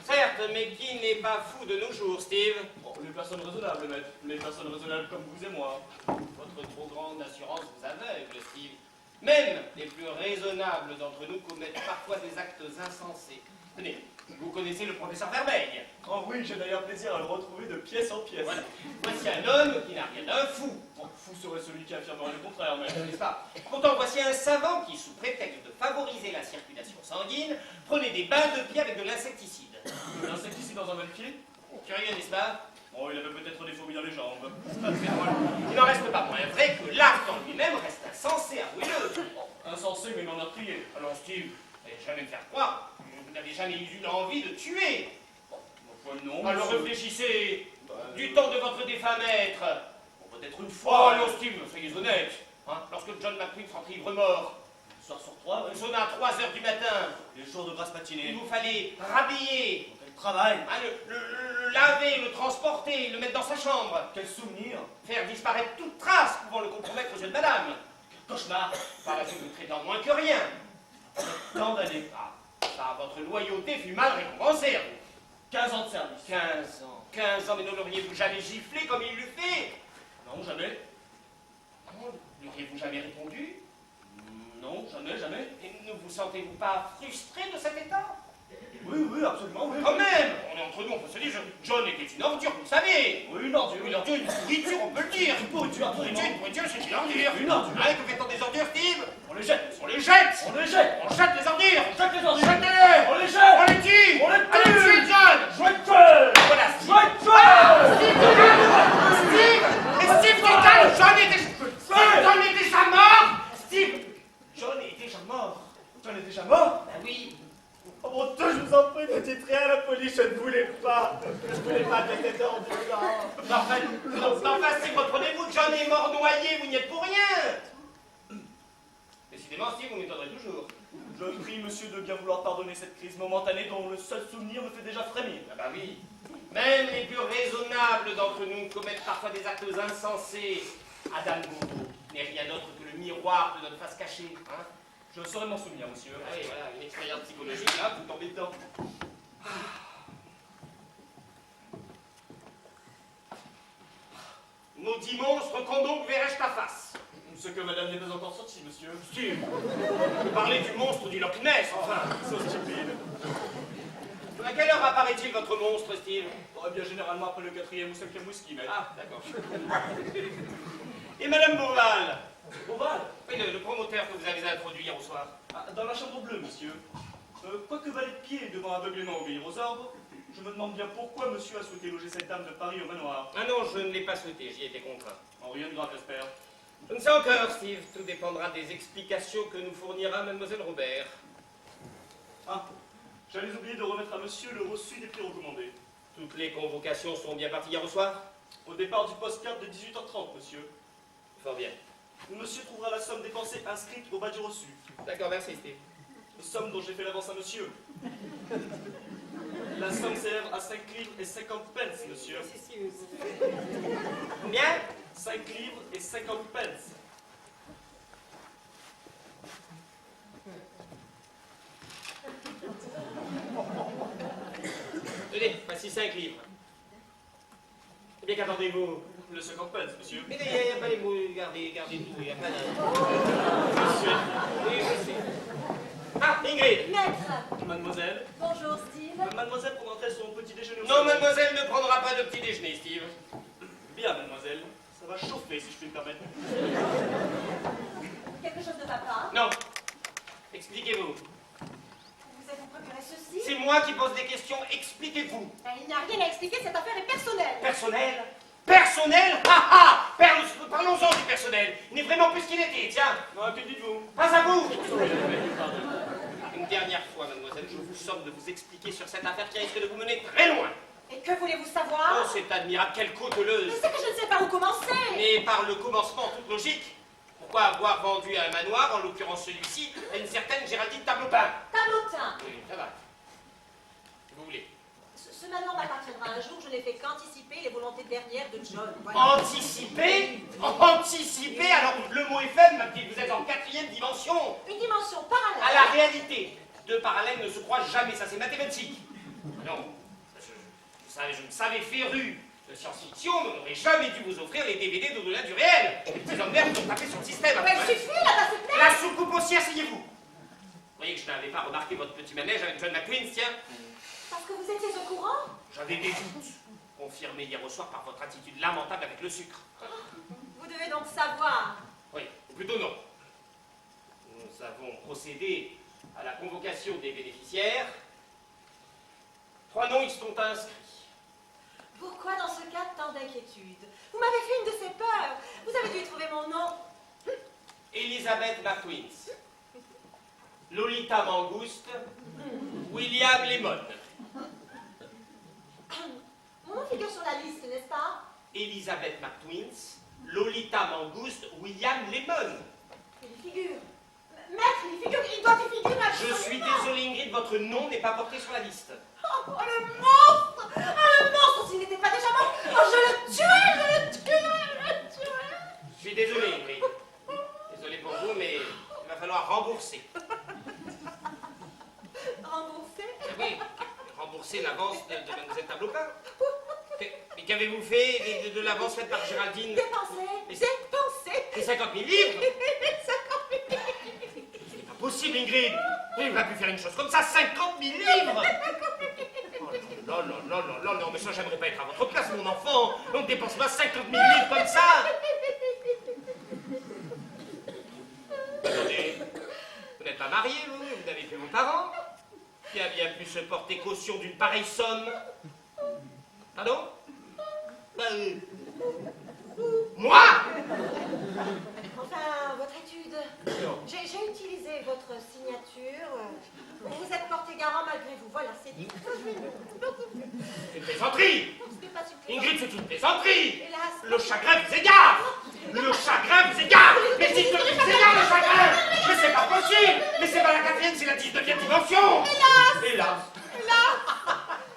Certes, mais qui n'est pas fou de nos jours, Steve?
Bon, les personnes raisonnables, maître. Les personnes raisonnables comme vous et moi.
Votre trop grande assurance vous aveugle, Steve. Même les plus raisonnables d'entre nous commettent parfois des actes insensés. Tenez, vous connaissez le professeur Vermeil.
Oh oui, j'ai d'ailleurs plaisir à le retrouver de pièce en pièce.
Voilà. Voici un homme qui n'a rien d'un fou.
Bon, fou serait celui qui affirmerait le contraire, maître.
N'est-ce pas? Pourtant, voici un savant qui, sous prétexte de favoriser la circulation sanguine, prenait des bains de pied avec de l'insecticide.
L'insecticide dans un bain de pied?
Curieux, n'est-ce pas?
Oh, il avait peut-être des fourmis dans les jambes.
Il n'en reste pas moins vrai que l'acte en lui-même reste insensé, avouez-le.
Insensé, mais meurtrier.
Alors, Steve, vous n'allez jamais me faire croire que vous n'avez jamais eu l'envie de tuer.
Non,
Alors
monsieur.
réfléchissez. Du temps de votre défunt maître. Bon, peut-être une fois. Oh, non, Steve, soyez honnête. Hein, lorsque John McQueen rentre ivre mort.
Soir sur 3,
Nous sommes à 3 heures du matin.
les jours de grasse
Il
matinée.
vous fallait rhabiller,
Quel travail,
hein, le laver, le transporter, le mettre dans sa chambre,
quel souvenir,
faire disparaître toute trace pouvant le compromettre aux yeux de madame.
cauchemar,
Par la suite, vous traitant moins que rien.
tant d'années,
Ça, votre loyauté fut mal récompensée, à vous.
15 ans de service.
15 ans, mais ne l'auriez-vous jamais giflé comme il l'eût fait?
Non, jamais.
N'auriez-vous jamais répondu?
Non, jamais, jamais.
Et ne vous sentez-vous pas frustré de cet état?
Oui, oui, absolument, oui.
Quand même, on est entre nous, on peut se dire, John était une ordure, vous le savez.
Oui, une ordure.
Une ordure, une pourriture, on peut le dire.
Une pourriture, absolument.
Une pourriture, c'est une ordure.
Une ordure.
Hein, que fait-on des ordures, Steve?
On les jette.
On les jette.
On les jette.
On jette les ordures.
On jette les ordures.
Jetez-les.
On les jette.
On les tue.
On les
Allez,
tue.
tuez John.
Je vais te tuer.
Voilà, Steve.
Je vais te tuer.
Steve. Et Steve, tu calmes. John est déjà mort. Steve. John est déjà mort.
Tu en es déjà mort?
Ben oui.
Oh mon Dieu, je vous en prie, ne dites rien à la police, je ne voulais pas. Je ne voulais pas que cette ordure-là.
Enfin, si reprenez-vous, John est mort noyé, vous n'y êtes pour rien. Décidément, Steve, vous m'étonnerez toujours.
Je prie monsieur de bien vouloir pardonner cette crise momentanée dont le seul souvenir me fait déjà frémir.
Ah bah oui. Même les plus raisonnables d'entre nous commettent parfois des actes insensés. Adam Bourreau n'est rien d'autre que le miroir de notre face cachée. Hein?
Je saurai m'en souvenir, monsieur.
Ah oui, voilà, une expérience psychologique, là, vous tombez dedans. Maudit monstre, quand donc verrai-je ta face?
Ce que madame n'est pas encore sortie, monsieur.
Steve, vous parlez du monstre du Loch Ness, enfin.
C'est stupide.
À quelle heure apparaît-il votre monstre, Steve?
Eh bien, généralement après le 4e ou 5e whisky, mais...
Ah, d'accord. Et Madame Beauval?
Oval.
Oui, le promoteur que vous avez introduit hier au soir.
Dans la chambre bleue, monsieur. Quoique valet de pied devant aveuglément obéir aux ordres, je me demande bien pourquoi monsieur a souhaité loger cette dame de Paris au manoir.
Ah non, je ne l'ai pas souhaité, j'y étais contraint.
En rien de grave, j'espère.
Je ne sais encore, Steve. Tout dépendra des explications que nous fournira Mademoiselle Robert.
Ah, j'allais oublier de remettre à monsieur le reçu des prix recommandés.
Toutes les convocations sont bien parties hier au soir?
Au départ du postcard de 18h30, monsieur.
Fort bien.
Monsieur trouvera la somme dépensée inscrite au bas du reçu.
D'accord, merci, Steve.
Somme dont j'ai fait l'avance à monsieur. La somme s'élève à 5 livres et 50 pence, monsieur.
Combien?
5 livres et 50 pence.
Tenez, voici 5 livres. Eh bien, qu'attendez-vous?
Le 50 pence, monsieur.
Mais il n'y a pas les mots, gardez tout, il n'y a pas de... Monsieur. Oui, je sais. Ah, Ingrid!
Maître.
Mademoiselle.
Bonjour, Steve.
Mademoiselle prendra-t-elle son petit déjeuner au
Non,
salon?
mademoiselle ne prendra pas de petit déjeuner, Steve.
Bien, mademoiselle. Ça va chauffer, si je puis me permettre.
Quelque chose ne va pas?
Non. Expliquez-vous.
Vous avez procuré ceci?
C'est moi qui pose des questions, expliquez-vous.
Il n'y a rien à expliquer, cette affaire est personnelle.
Personnel? Personnel? Ah ah! Parlons-en du personnel. Il n'est vraiment plus ce qu'il était, tiens.
Non, que dites-vous?
Pas à vous.
Pardon.
Une dernière fois, mademoiselle, je vous somme de vous expliquer sur cette affaire qui risque de vous mener très loin.
Et que voulez-vous savoir?
Oh, c'est admirable, quelle cauteleuse.
Mais c'est que je ne sais pas où commencer.
Mais par le commencement, en toute logique, pourquoi avoir vendu un manoir, en l'occurrence celui-ci, à une certaine Géraldine Tableautin?
Tableautin.
Oui, ça va. Vous voulez.
Ce manoir m'appartiendra un jour, je n'ai fait qu'anticiper les volontés dernières de John. Voilà.
Anticiper? Anticiper? Alors, le mot est faible, ma petite, vous êtes en 4e dimension.
Une dimension parallèle.
À la réalité. Deux parallèles ne se croisent jamais, ça c'est mathématique. Non, je ne savais féru de science-fiction, mais on n'aurait jamais dû vous offrir les DVD d'au-delà du réel. Les petits hommes verts ont tapé sur le système.
Ouais, il suffit, là-bas, c'est clair.
La soucoupe aussi, asseyez-vous. Vous voyez que je n'avais pas remarqué votre petit manège avec John McQueen, tiens.
Parce que vous étiez au courant?
J'avais des doutes, confirmés hier au soir par votre attitude lamentable avec le sucre.
Vous devez donc savoir.
Oui, ou plutôt non. Nous avons procédé à la convocation des bénéficiaires. 3 noms y sont inscrits.
Pourquoi dans ce cas tant d'inquiétude? Vous m'avez fait une de ces peurs. Vous avez dû y trouver mon nom.
Elizabeth McQueen, Lolita Mangouste, William Lemon.
Mon nom figure sur la liste, n'est-ce pas?
Elizabeth McQueen, Lolita Mangouste, William Lemon.
Il figure. Maître, il doit y figurer
Je suis désolé, Ingrid, votre nom n'est pas porté sur la liste.
Oh, le monstre! Oh, le monstre! S'il n'était pas déjà mort, oh, je le tuerais!
Je suis désolé, Ingrid. Désolé pour vous, mais il va falloir rembourser.
Rembourser?
Oui, rembourser l'avance de Mademoiselle Tabloca. Mais qu'avez-vous fait de l'avance faite par Géraldine?
Dépenser!
Les 50 000 livres?
50 000!
C'est pas possible, Ingrid. Il va plus faire une chose comme ça, 50 000 livres. Oh là, non, mais ça, j'aimerais pas être à votre place, mon enfant. On ne dépense pas 50 000 livres comme ça. Attendez, vous n'êtes pas marié, vous n'avez plus vos parents. Qui a bien pu se porter caution d'une pareille somme? Pardon? Moi?
Enfin, votre étude. J'ai utilisé votre signature. Vous vous êtes porté garant malgré vous. Voilà, c'est dit.
C'est une plaisanterie.
C'était pas suffisant.
Ingrid, c'est une plaisanterie.
Hélas.
Le chagrin vous égare. Le chagrin vous égare. Mais dites que vous égare, le chagrin. Mais c'est pas possible. Mais c'est pas la 4e, c'est la 19e dimension. Hélas.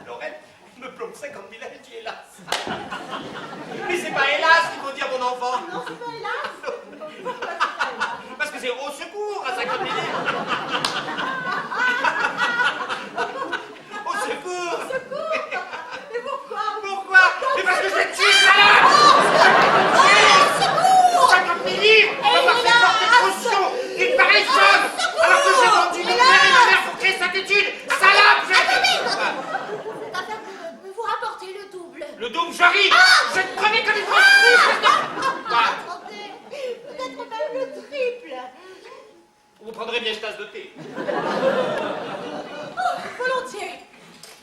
Lorette me plombe 50 000, elle dit hélas. Mais c'est pas hélas qu'il faut dire, mon enfant.
Non, c'est pas hélas.
Parce que c'est au secours à 50 000 livres. Au secours.
Mais pourquoi?
Pourquoi? Mais parce que je l'ai tué, salope. 50 000 livres. On m'a fait porter caution d'une pareille somme. Alors que j'ai vendu mon père et ma mère pour créer cette étude. Salope.
Cette affaire de vous rapporter le double.
Le double, j'arrive. Je vais te crever comme une grosse.
Attendez, peut-être même le triple.
Vous prendrez bien une tasse de thé.
Oh, volontiers.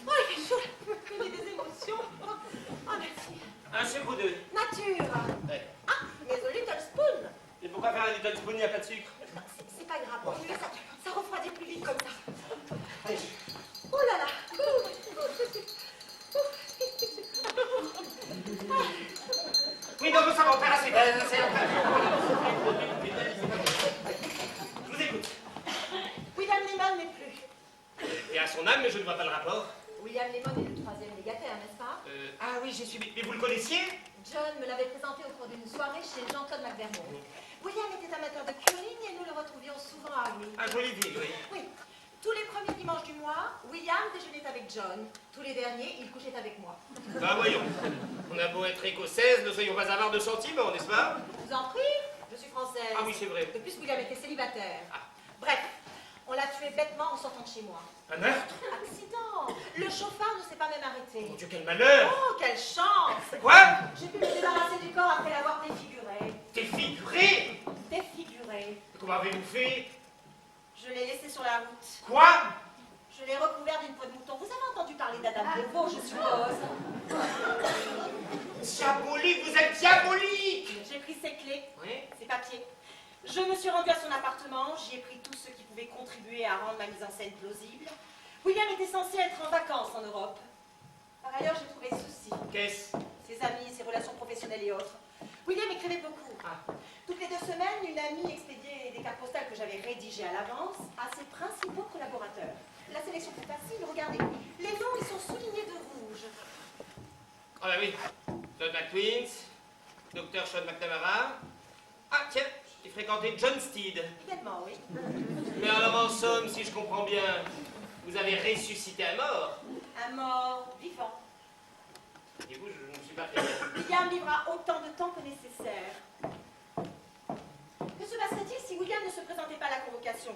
Oh, il fait chaud. J'ai des émotions. Oh, merci.
Un sur vous deux.
Nature.
Ouais.
Ah, mais the little spoon.
Et pourquoi faire un little spoon, il n'y a pas de sucre?
C'est pas grave. Ça refroidit plus vite comme ça. Oh là là.
Oui, donc ça va en faire assez. Je vous écoute.
William Lemon n'est plus.
Et à son âme, mais je ne vois pas le rapport.
William Lemon est le 3e légataire, n'est-ce pas?
Ah oui, j'ai suivi. Mais vous le connaissiez?
John me l'avait présenté au cours d'une soirée chez Jean-Claude McDermott. William était amateur de curling et nous le retrouvions souvent à lui.
Ah, jolie ville, oui.
Oui. Tous les premiers dimanches du mois, William déjeunait avec John. Tous les derniers, il couchait avec moi.
Bah voyons. On a beau être écossaise, ne soyons pas avares de sentiments, n'est-ce pas?
Je vous en prie, je suis française.
Ah oui, c'est vrai.
De plus, William était célibataire.
Ah.
Bref, on l'a tué bêtement en sortant de chez moi.
Un meurtre?
Accident. Le chauffeur ne s'est pas même arrêté.
Mon Dieu, quel malheur!
Oh, quelle chance!
Quoi?
J'ai pu me débarrasser du corps après l'avoir défiguré.
Défiguré?
Défiguré.
Comment avez-vous fait?
Je l'ai laissé sur la route.
Quoi?
Je l'ai recouvert d'une peau de mouton. Vous avez entendu parler d'Adam Beauveau, je suppose.
Diabolique, vous êtes diabolique!
J'ai pris ses clés,
Oui?
ses papiers. Je me suis rendue à son appartement. J'y ai pris tout ce qui pouvait contribuer à rendre ma mise en scène plausible. William était censé être en vacances en Europe. Par ailleurs, j'ai trouvé ceci.
Qu'est-ce?
Ses amis, ses relations professionnelles et autres. William écrivait beaucoup.
Ah.
Toutes les 2 semaines, une amie expédiait des cartes postales que j'avais rédigées à l'avance à ses principaux collaborateurs. La sélection est facile, regardez. Les noms, ils sont soulignés de rouge.
Ah bah oui. John McTwins, Dr. Sean McNamara. Ah tiens, j'ai fréquenté John Steed.
Également, oui.
Mais alors en somme, si je comprends bien, vous avez ressuscité un mort.
Un mort vivant.
Et vous, je ne me suis pas fait bien.
William vivra autant de temps que nécessaire. Que se passerait-il si William ne se présentait pas à la convocation?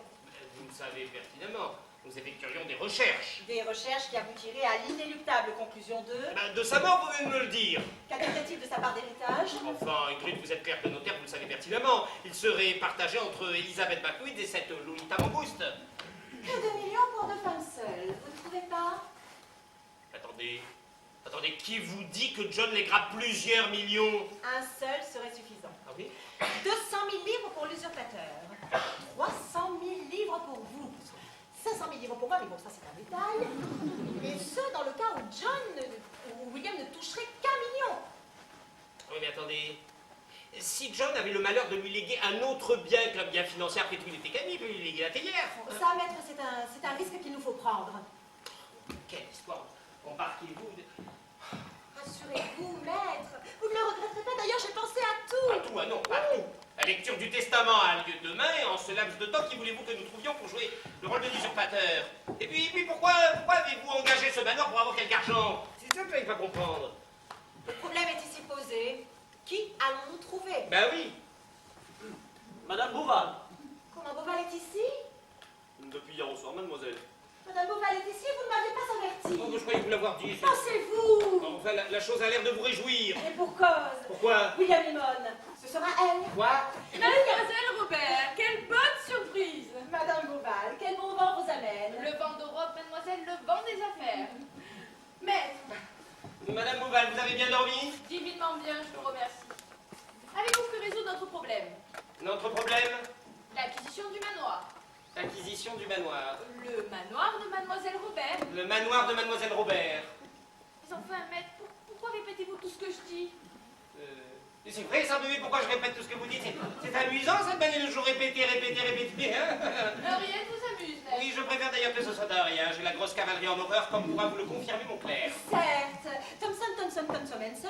Vous le savez pertinemment. Nous effectuerions des recherches.
Des recherches qui aboutiraient à l'inéluctable conclusion de...
Eh ben, de sa mort, vous venez de me le dire.
Qu'attendait-il de sa part d'héritage?
Enfin, Ingrid, vous êtes clerc de notaire, vous le savez pertinemment. Il serait partagé entre Elisabeth McQueen et cette Lolita Mangouste.
Que de millions pour 2 femmes seules, vous ne trouvez pas?
Attendez, qui vous dit que John lèguera plusieurs millions?
Un seul serait suffisant.
Ah oui?
200 000 livres pour l'usurpateur. 300 000 livres pour vous. 500 000 livres pour moi, mais bon, ça c'est un détail. Et ce, dans le cas où William ne toucherait qu'1 million.
Oui, mais attendez. Si John avait le malheur de lui léguer un autre bien qu'un bien financier, après tout, il était gagné, il peut lui léguer la théière.
Ça, maître, c'est un risque qu'il nous faut prendre.
Quelle histoire. Embarquez-vous.
Rassurez-vous, maître. Vous ne le regretterez pas. D'ailleurs, j'ai pensé à tout.
Pas tout, ah non, pas tout. La lecture du testament a lieu demain, et en ce laps de temps, qui voulez-vous que nous trouvions pour jouer le rôle de l'usurpateur? Et puis pourquoi avez-vous engagé ce manoir pour avoir quelque argent? C'est ça que je n'arrive pas à comprendre.
Le problème est ici posé. Qui allons-nous trouver?
Ben oui.
Madame Beauval.
Comment Beauval est ici?
Depuis hier au soir, mademoiselle.
Madame Beauval est ici, vous ne m'avez pas averti.
Oh, je croyais vous l'avoir dit.
Pensez-vous?
Enfin, la chose a l'air de vous réjouir.
Et pour cause.
Pourquoi?
William Limon, ce sera elle.
Quoi?
Mademoiselle Robert, quelle bonne surprise!
Madame Beauval, quel bon vent vous amène?
Le vent d'Europe, mademoiselle, le vent des affaires. Maître,
Madame Beauval, vous avez bien dormi?
divinement bien, je vous remercie. Avez-vous pu résoudre notre problème?
Notre problème?
L'acquisition du manoir.
L'acquisition du manoir.
Le manoir de mademoiselle Robert.
Le manoir de mademoiselle Robert.
Mais enfin, maître, pourquoi répétez-vous tout ce que je dis?
C'est vrai, ça, bébé, pourquoi je répète tout ce que vous dites? C'est amusant, cette manière de toujours répéter, hein?
Henriette vous amuse, maître.
Oui, je préfère d'ailleurs que ce soit de rien. J'ai la grosse cavalerie en horreur, comme pourra vous le confirmer mon clerc.
Certes, Thompson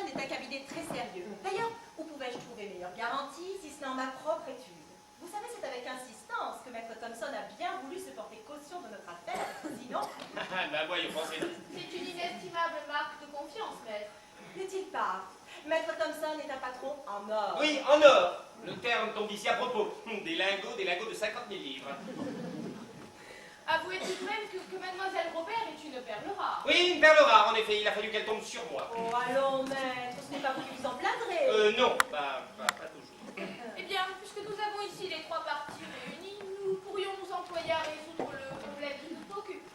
est un cabinet très sérieux. D'ailleurs, où pouvais-je trouver meilleure garantie si ce n'est en ma propre étude? Vous savez, c'est avec insistance que maître Thompson a bien voulu se porter caution de notre affaire. Sinon,
Ben voyons, pensez.
C'est une inestimable marque de confiance, maître.
n'est-il pas? Maître Thompson est un patron en or.
Oui, en or. Le terme tombe ici à propos. Des lingots de 50 000 livres.
Avouez tout de même que mademoiselle Robert est une perle rare.
Oui, une perle rare, en effet. Il a fallu qu'elle tombe sur moi.
Oh, allons, maître, ce n'est pas vous qui vous en plaindrez.
Non, pas toujours.
Eh bien, puisque nous avons ici les trois parties réunies, nous pourrions nous employer à résoudre le problème qui nous préoccupe.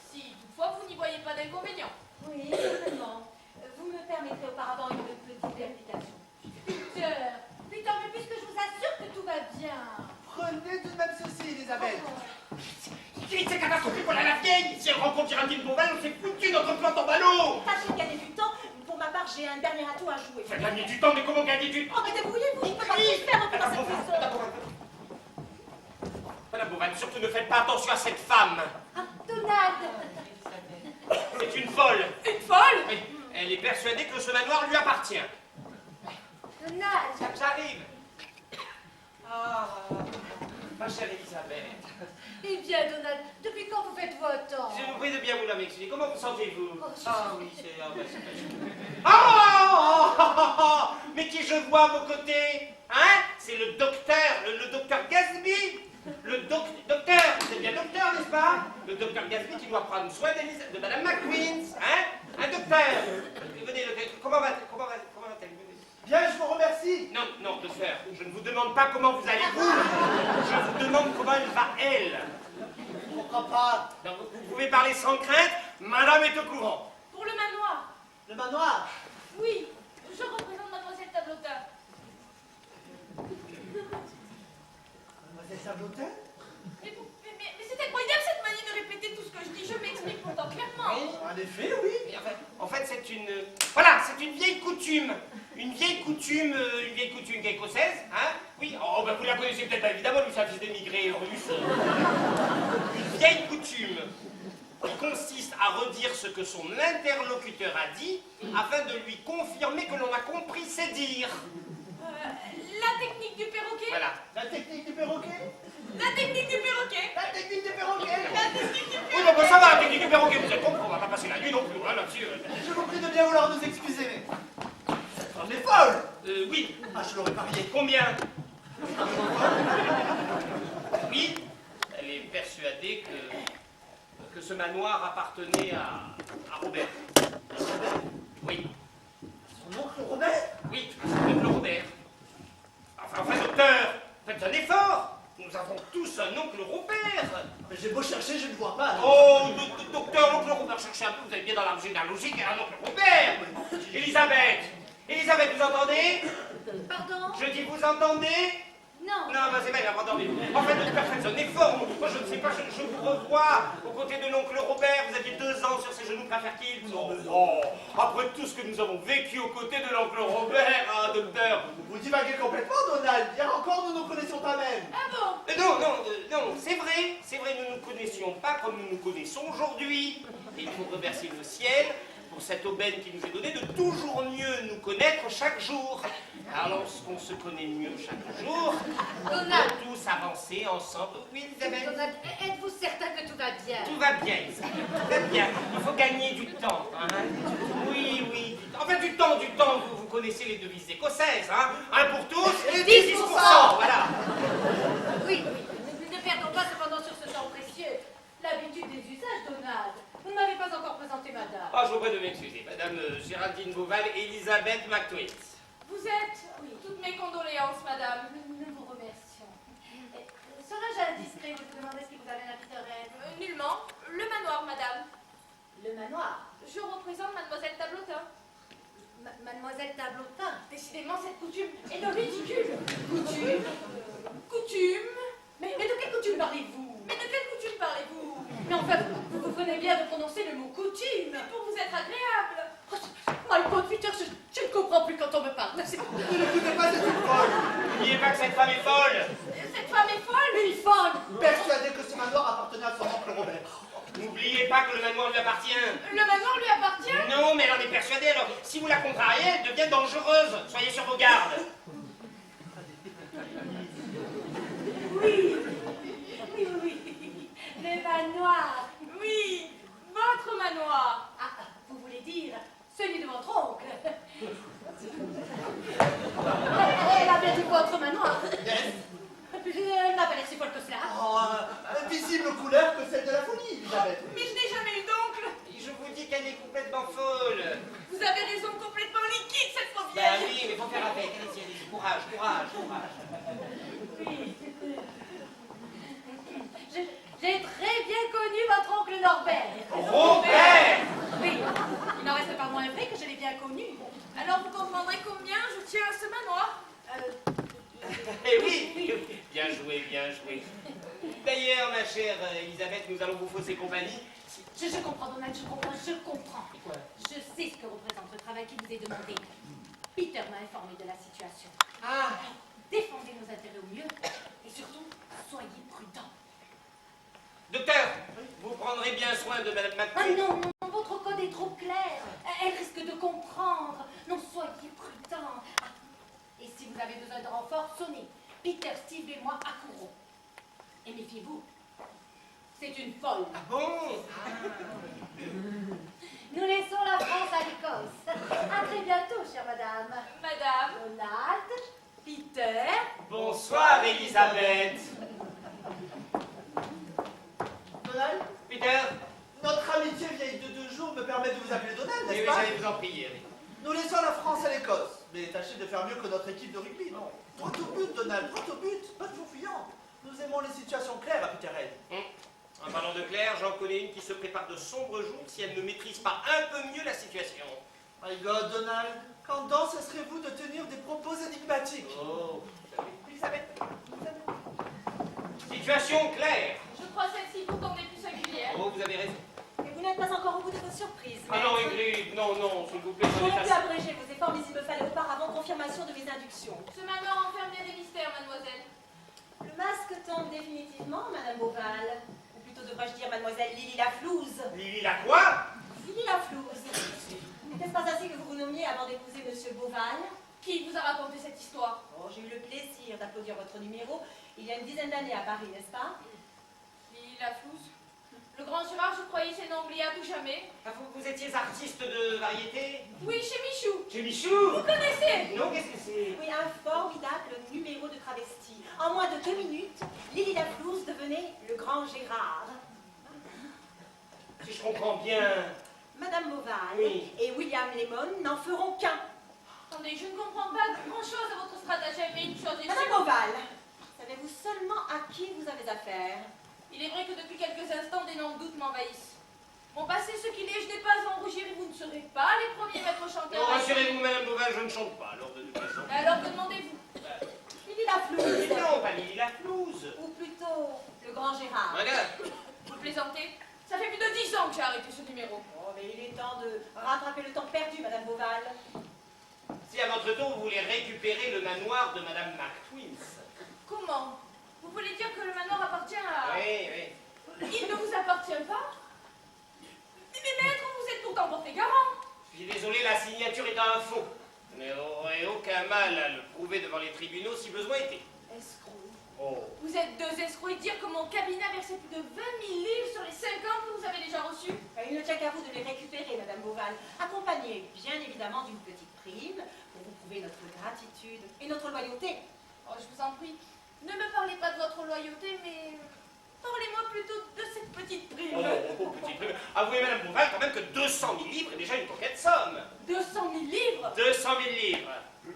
Si toutefois vous n'y voyez pas d'inconvénient.
Oui, certainement. Vous me permettrez auparavant une petite vérification.
Peter, mais puisque je vous assure que tout va bien.
Prenez tout de même ceci, Elisabeth.
C'est catastrophique, voilà la vieille. Si elle rencontre Géraldine Beauval, on s'est foutu notre plante en ballon.
Tâchez de gagner du temps. Pour ma part, j'ai un dernier atout à jouer.
Faire gagner du temps, mais comment gagner du temps?
Oh, mais débrouillez-vous, je ne peux pas tout faire un peu dans cette maison.
Madame Beauval, surtout ne faites pas attention à cette femme.
Ah, Donald.
C'est une folle.
Une folle?
Oui, elle est persuadée que ce manoir lui appartient.
Donald.
J'arrive. Ah, ma chère Elisabeth.
Eh bien, Donald, depuis quand vous faites votre
Je vous prie de bien vouloir m'excuser. Comment vous sentez-vous?
Ah
oui, c'est... Ah, mais qui je vois à vos côtés? Hein? C'est le docteur, le docteur Gatsby. Le docteur, vous êtes bien docteur, n'est-ce pas? Le docteur Gatsby qui doit prendre soin de Madame McQueen. Hein? Un docteur. Venez, comment va-t-elle?
Bien, je vous remercie.
Non, docteur, je ne vous demande pas comment vous allez-vous. Je vous demande comment elle va, elle.
Je ne comprends pas.
Donc, vous pouvez parler sans crainte, madame est au courant.
Pour le manoir?
Le manoir.
Oui, je représente mademoiselle Tablotin.
Mademoiselle Sablotin?
Mais c'est incroyable cette manie de répéter tout ce que je dis. Je m'explique pourtant clairement.
En effet, oui.
Et en fait, c'est une... Voilà, c'est une vieille coutume. Une vieille coutume écossaise, hein? Oui, oh, ben vous la connaissez peut-être pas, évidemment, lui, c'est un fils d'émigré russe. Une vieille coutume qui consiste à redire ce que son interlocuteur a dit afin de lui confirmer que l'on a compris ses dires.
La technique du perroquet?
Voilà.
La technique du perroquet.
La technique du perroquet?
La technique du perroquet.
La technique du
Oui, bon, ça va, la technique du perroquet, vous êtes compris, on va pas passer la nuit non plus, hein, là-dessus.
Je vous prie de bien vouloir nous excuser, mais... On est folle.
Oui.
Ah, je l'aurais parié.
Combien? Oui, elle est persuadée que ce manoir appartenait à Robert. Oui.
Son oncle Robert?
Oui, son oncle Robert. Enfin, docteur, faites un effort. Nous avons tous un oncle Robert.
Mais j'ai beau chercher, je ne vois pas.
Oh, docteur, l'oncle Robert, cherchez un peu, vous avez bien dans l'arbre généalogique un oncle Robert. Elisabeth, vous entendez?
Pardon?
Je dis, vous entendez?
Non.
Non, bah c'est pas grave, endormez-vous. Enfin, ne perfectionne les formes. Moi, je ne sais pas, je vous revois aux côtés de l'oncle Robert. Vous aviez 2 ans sur ses genoux prêts à faire kilt. Non, mais non. Après tout ce que nous avons vécu aux côtés de l'oncle Robert, hein, docteur.
Vous divaguez complètement, Donald. Hier encore, nous nous connaissions pas même.
Ah bon?
Non, c'est vrai, nous ne nous connaissions pas comme nous nous connaissons aujourd'hui. Et il faut remercier le ciel pour cette aubaine qui nous est donnée de toujours mieux nous connaître chaque jour. Car lorsqu'on se connaît mieux chaque jour, on
Donald.
peut tous avancer ensemble. Oui, Isabelle?
Donald, êtes-vous certain que tout va bien?
Tout va bien, Isabelle, tout va bien. Il faut gagner du temps. Hein? Oui. Enfin, du temps, vous connaissez les devises écossaises. Hein? Un pour tous et 10%. Voilà.
Oui. Ne perdons pas cependant sur ce temps précieux l'habitude des usages, Donald. Vous ne m'avez pas encore présenté madame.
Ah, je vous prie de m'excuser. Madame Géraldine Beauval et Elisabeth McTwint.
Vous êtes, oui, toutes mes condoléances, madame. Nous vous remercions. Serais-je indiscret de vous demander ce qui vous amène à Peterhead? Nullement. Le manoir, madame.
Le manoir.
Je représente mademoiselle Tablotin.
Mademoiselle Tablotin.
Décidément, cette coutume est de ridicule. Coutume? Coutume?
Mais de quelle coutume parlez-vous?
Mais de quelle coutume parlez-vous?
Mais enfin, vous venez bien de prononcer le mot coutume.
Mais pour vous être agréable.
My God, Peter, je ne comprends plus quand on me parle.
Ne l'écoutez pas, c'est une folle.
N'oubliez pas que cette femme est folle.
Cette femme est folle.
Une folle.
Persuadé que ce manoir appartenait à son oncle Robert.
N'oubliez pas que le manoir lui appartient.
Le manoir lui appartient.
Non, mais elle en est persuadée. Alors, si vous la contrariez, elle devient dangereuse. Soyez sur vos gardes.
Oui. Le manoir.
Oui, votre manoir.
Ah, vous voulez dire celui de votre oncle. Elle a bien dit votre manoir.
Yes.
Elle n'a pas l'air si folle que cela.
Oh, visible couleur que celle de la folie, Elisabeth.
Mais je n'ai jamais eu d'oncle.
Et je vous dis qu'elle est complètement folle.
Vous avez raison, complètement liquide cette pauvre
Ben
vieille.
oui, mais faut faire avec. Allez-y. Courage.
Oui. J'ai très bien connu votre oncle Norbert.
Robert!
Oui, il n'en reste pas moins vrai que je l'ai bien connu.
Alors vous comprendrez combien je tiens à ce manoir.
Eh oui. Bien joué. D'ailleurs, ma chère Elisabeth, nous allons vous fausser compagnie.
Je comprends, Donald, je comprends. Je sais ce que représente le travail qui vous est demandé. Peter m'a informé de la situation.
Ah,
Défendez nos intérêts au mieux et surtout, soyez prudents.
docteur, vous prendrez bien soin de Madame
Ah
McTwint.
non, votre code est trop clair. Elle risque de comprendre. Non, soyez prudents. Ah, et si vous avez besoin de renfort, sonnez. Peter, Steve et moi accourrons. Et méfiez-vous, c'est une folle.
Ah bon?
Nous laissons la France à l'Écosse. À très bientôt, chère madame.
Madame.
Donald, Peter.
Bonsoir, Elisabeth.
Donald,
Peter?
notre amitié vieille de 2 jours me permet de vous appeler Donald,
Oui,
n'est-ce pas?
j'allais vous en prier.
Nous laissons la France à l'Écosse. Mais tâchez de faire mieux que notre équipe de rugby, non? Droit au but, Donald, droit au but. Pas de vous fuyant. Nous aimons les situations claires à Peterhead.
En parlant de Claire, j'en connais une qui se prépare de sombres jours si elle ne maîtrise pas un peu mieux la situation.
My God, Donald, quand donc cesserez-vous de tenir des propos énigmatiques?
Oh, Elisabeth. Situation claire.
Je crois celle-ci pourtant des plus singulières.
Oh, vous avez raison.
Et vous n'êtes pas encore au bout de vos surprises.
Ah non, Ingrid, non, s'il vous plaît,
J'aurais
prenez
pu
ta...
abréger vos efforts, mais il me fallait auparavant confirmation de mes inductions.
Ce manoir enferme bien des mystères, mademoiselle.
Le masque tombe définitivement, Madame Beauval. Ou plutôt devrais-je dire Mademoiselle Lily Laflouze.
Lily la quoi?
Lily Laflouze. N'est-ce pas ainsi que vous vous nommiez avant d'épouser Monsieur Beauval?
Qui vous a raconté cette histoire?
Oh, j'ai eu le plaisir d'applaudir votre numéro il y a une dizaine d'années à Paris, n'est-ce pas?
Lily Laflouze. Le grand Gérard, je croyais s'est oublié à tout jamais.
Ah, vous étiez artiste de variété?
Oui, chez Michou.
Chez Michou?
Vous connaissez?
Non, qu'est-ce que c'est?
Oui, un formidable numéro de travesti. En moins de 2 minutes, Lily Laflouze devenait le grand Gérard.
Si je comprends bien...
Madame Beauval
Oui.
et William Lemon n'en feront qu'un.
Attendez, je ne comprends pas grand-chose à votre stratagème, mais une chose est
Madame
sûre.
Beauval, savez-vous seulement à qui vous avez affaire?
Il est vrai que depuis quelques instants, d'énormes doutes m'envahissent. Mon passé ce qu'il est, je n'ai pas à en rougir et vous ne serez pas les premiers maîtres chanteurs.
Non, rassurez-vous, Madame Beauval, je ne chante pas, alors de toute façon.
Mais alors que demandez-vous?
Lily la Flouze.
Non, pas Lily la Flouze.
Ou plutôt, le grand Gérard.
Regarde.
Vous plaisantez? Ça fait plus de 10 ans que j'ai arrêté ce numéro.
Oh, mais il est temps de rattraper le temps perdu, Madame Beauval.
Si à votre tour vous voulez récupérer le manoir de Madame McTwins.
Comment? Vous voulez dire que le manoir appartient à...
Oui, oui.
Il ne vous appartient pas? Mais maître, vous êtes pourtant porté garant.
Je suis désolé, la signature est un faux. Je n'aurais aucun mal à le prouver devant les tribunaux si besoin était.
Escroc.
Oh.
Vous êtes deux escrocs et dire que mon cabinet a versé plus de 20 000 livres sur les 5 ans que vous avez déjà reçus.
Il ne tient qu'à vous de les récupérer, Madame Beauval, accompagnée bien évidemment d'une petite prime pour vous prouver notre gratitude et notre loyauté.
Oh, je vous en prie, ne me parlez pas de votre loyauté, mais parlez-moi plutôt de cette petite prime.
Oh, petite prime. Avouez, Madame Beauval, quand même que 200 000 livres est déjà une coquette somme.
200 000 livres
200 000 livres.
200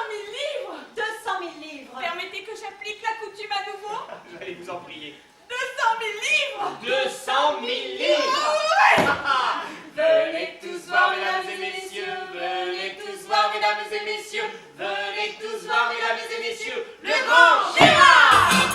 000 livres
200 000 livres.
Permettez que j'applique la coutume à nouveau.
J'allais vous en prier.
200 000 livres
200 000 livres. Venez tous voir, mesdames et messieurs. Venez tous voir, mesdames et messieurs. Venez tous voir, mesdames et messieurs. Le grand Gérard.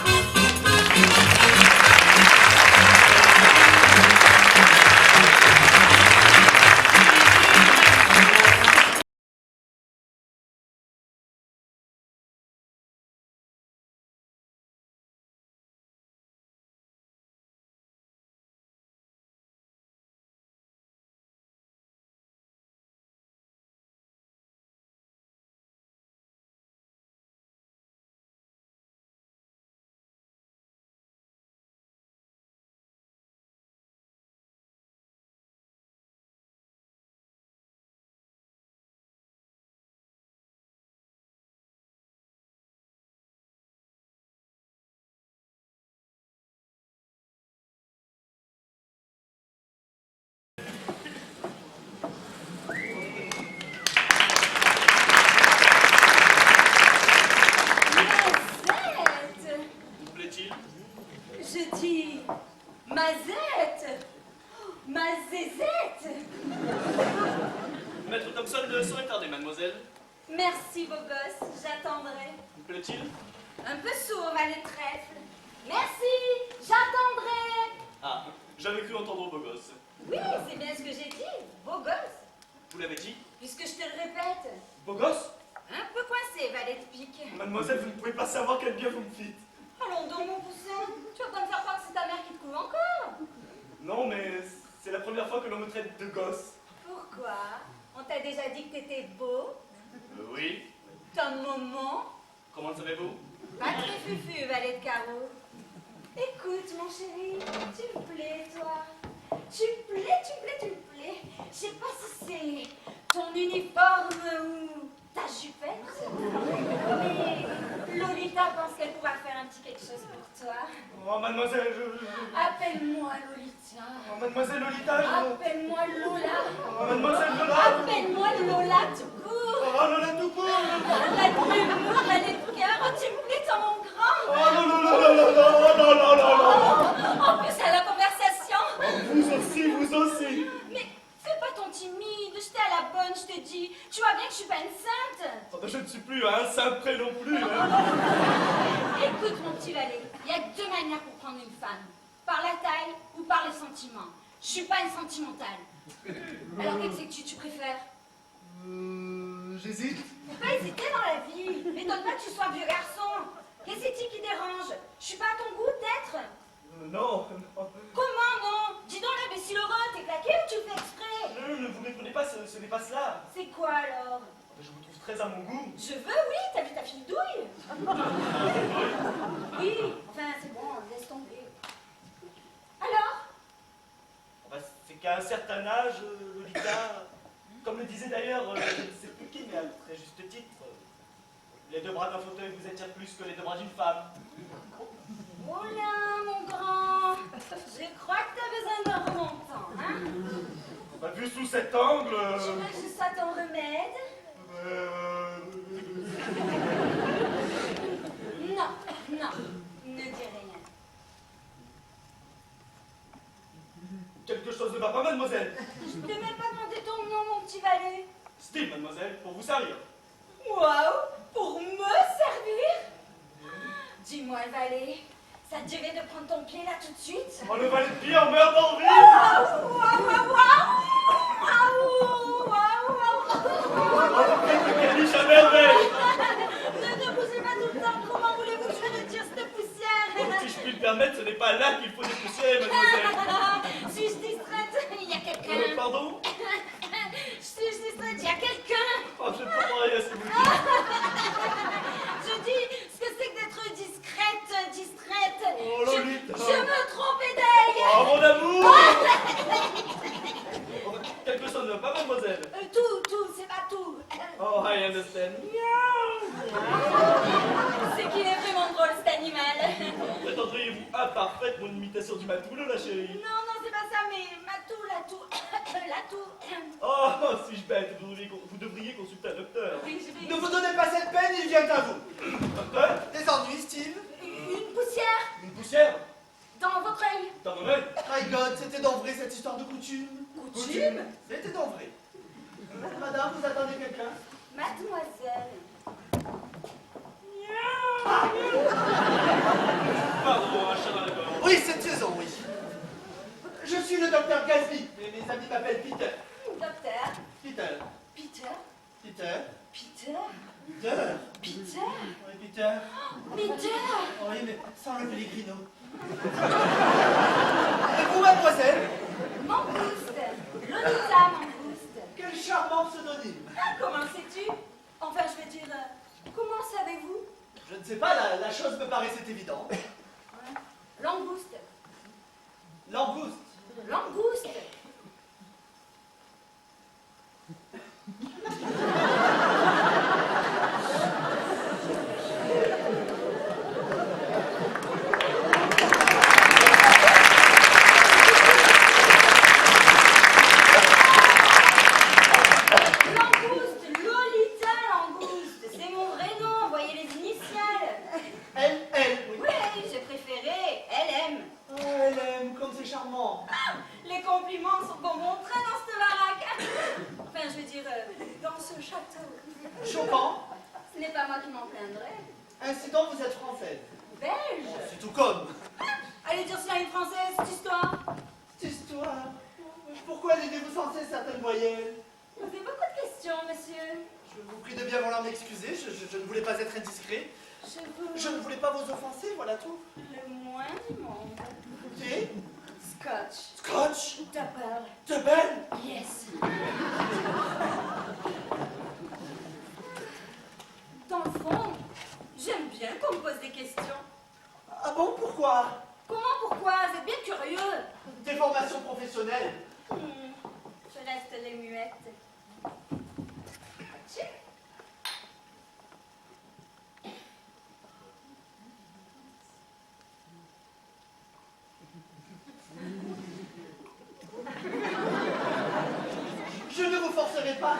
Je dis Mazette, ma zézette.
Maître Thompson ne saurait tarder, mademoiselle.
Merci, beau gosse, j'attendrai.
Vous plaît-il?
Un peu sourd, valet de trèfle. Merci, j'attendrai.
Ah, j'avais cru entendre beau gosse.
Oui, c'est bien ce que j'ai dit, beau gosse.
Vous l'avez dit?
Puisque je te le répète,
Beau gosse?
un peu coincé, valet de pique.
Mademoiselle, vous ne pouvez pas savoir quel bien vous me fîtes.
Allons donc, mon poussin, tu vas pas me faire croire que c'est ta mère qui te couve encore.
Non, mais c'est la première fois que l'on me traite de gosse.
Pourquoi? On t'a déjà dit que t'étais beau,
Oui.
ton moment.
Comment le savez-vous?
Pas très fufu, valet de carreau. Écoute, mon chéri, tu me plais, toi. Tu me plais, tu me plais, tu me plais. Je sais pas si c'est ton uniforme ou ta jupette, mais Lolita pense qu'elle pourra faire un petit quelque chose pour toi.
Oh, mademoiselle,
Appelle-moi Lolita.
Oh, mademoiselle Lolita,
Appelle-moi Lola.
Oh, mademoiselle Lola.
Appelle-moi Lola tout court.
Oh, Lola tout court.
La d'humour, la de cœur, oh, tu me plais, ton mon grand.
Oh, non, non, non, non, non, non, non, non, non, non.
En plus, à la conversation.
Vous aussi, vous aussi.
Mais fais pas ton timide, j'étais à la bonne, je te dis. Tu vois bien que je suis pas une sainte.
Oh, je ne suis plus un saint près non plus. Hein.
Écoute, mon petit valet, il y a deux manières pour prendre une femme. Par la taille ou par les sentiments. Je suis pas une sentimentale. Alors, qu'est-ce que tu préfères?
J'hésite.
Faut pas hésiter dans la vie. M'étonne pas que tu sois vieux garçon. Qu'est-ce que c'est qui dérange? Je suis pas à ton goût, peut-être?
Non, non.
Comment non? Dis donc, l'imbécile heureux, t'es claqué ou tu le fais exprès?
Ne vous méprenez pas, ce n'est pas cela.
C'est quoi alors?
Je vous trouve très à mon goût.
Je veux, oui, t'as vu ta fille douille? Oui, enfin c'est bon, laisse tomber. Alors?
Bah, c'est qu'à un certain âge, Lolita, comme le disait d'ailleurs c'est Pouki, mais à très juste titre, les deux bras d'un fauteuil vous attirent plus que les deux bras d'une femme.
Oh là, mon grand, je crois que t'as besoin d'un remontant, hein?
Bah, vu sous cet angle...
Tu veux que je sois ton remède? Non, non, ne dis rien.
Quelque chose ne va pas, mademoiselle.
Je t'ai même pas demandé ton nom, mon petit valet.
Steve, mademoiselle, pour vous servir.
Waouh, pour me servir?
Dis-moi, Valet, ça te dirait de prendre ton pied là tout de suite?
Oh, le valet de pied en meurt d'envie. Quelle niche à merveille.
Ne bougez pas tout le temps, comment voulez-vous que je retire cette poussière?
Si je puis le permettre, ce n'est pas là qu'il faut dépoussiérer, mademoiselle.
Suis-je distraite? Il y a quelqu'un.
Pardon?
Suis-je distraite? Il y a quelqu'un.
Oh, je ne comprends rien à ce que vous dites.
Je dis ce que c'est que d'être distraite.
Oh, Lolita.
Je me trompais d'œil.
Oh, mon amour. Oh, quelque chose ne va pas, mademoiselle.
Tout, c'est pas tout.
Oh, I understand.
C'est qu'il est vraiment drôle cet animal.
Prétendriez-vous imparfaite mon imitation du matoulot, la chérie?
Non, c'est pas ça, mais l'atout.
Oh, suis-je bête, vous devriez consulter un docteur.
Oui, je vais.
Ne vous donnez pas cette peine, il vient à vous.
Docteur?
Des ennuis, Steve?
Une poussière
Une poussière?
dans votre œil.
Dans mon œil?
My God, c'était donc vrai cette histoire de coutume?
Coutume?
C'était donc vrai. Madame, vous attendez quelqu'un?
Mademoiselle.
Pardon, un chat dans la gorge.
Oui, cette saison, oui. Je suis le docteur Gatsby, mais mes amis m'appellent Peter.
Docteur.
Peter.
Peter.
Peter.
Peter.
Peter.
Peter.
Oui, Peter.
Peter.
Oui, mais sans le Pellegrino. Et vous, mademoiselle?
Mangouste. Lolita Mangouste.
Quel charmant pseudonyme.
Comment sais-tu? Enfin, je veux dire, comment savez-vous?
Je ne sais pas, la chose me paraissait évidente.
Langouste.
Langouste.
Langouste. Langouste, Lolita Langouste. C'est mon vrai nom, voyez les initiales.
Elle, oui.
Oui, j'ai préféré LM.
Oh, elle aime, comme c'est charmant.
Les compliments sont bon train dans cette baraque. Enfin, je veux dire, dans ce château.
Choquant.
Ce n'est pas moi qui m'en plaindrai.
Ainsi donc, vous êtes française.
Belge.
C'est tout comme.
Allez dire ça à une française, cette histoire.
Cette histoire. Pourquoi lisez-vous sans cesse certaines voyelles?
Vous avez beaucoup de questions, monsieur.
Je vous prie de bien vouloir m'excuser, je ne voulais pas être indiscret. Je ne voulais pas vous offenser, voilà tout.
Le moins du monde.
Et
Scotch.
Scotch,
Double.
de belle.
Yes. Dans le fond, j'aime bien qu'on me pose des questions.
Ah bon, pourquoi?
Pourquoi? Vous êtes bien curieux.
Des formations professionnelles.
Je reste les muettes. Tchik.
Je ne vous forcerai pas.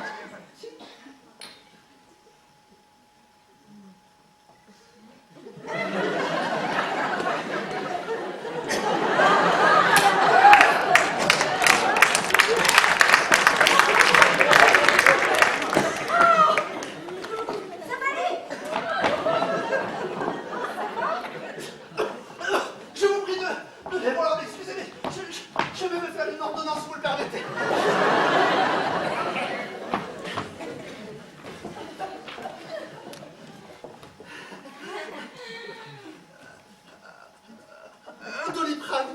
Je vous prie de bien vouloir m'excuser, mais je vais me faire une ordonnance, vous le permettez. Doliprane.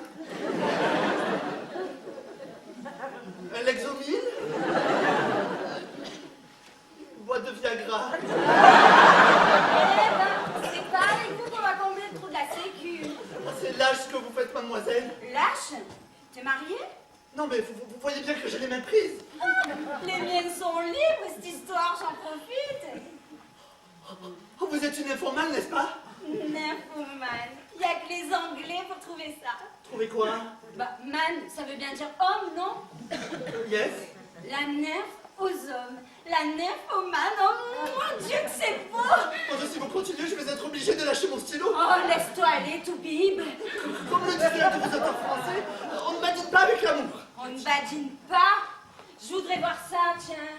Lexomil. Une boîte de Viagra.
Eh ben, c'est pas avec vous qu'on va combler le trou de la sécu.
C'est lâche ce que vous faites, mademoiselle.
Lâche? T'es mariée?
Non, mais vous voyez bien que j'ai les mêmes prises.
Les miennes sont libres, cette histoire, j'en profite.
Oh, vous êtes une infomane, n'est-ce pas?
Nymphomane. Il n'y a que les Anglais pour trouver ça.
Trouvez quoi?
Bah, man, ça veut bien dire homme, non?
Yes.
La nymphe aux hommes. La nymphomane. Oh mon Dieu, que c'est beau!
Oh, si vous continuez, je vais être obligé de lâcher mon stylo.
Oh, laisse-toi aller, Toubib.
Comme le disait un de vos auteurs français, on ne badine pas avec l'amour.
On ne badine pas. Je voudrais voir ça, tiens.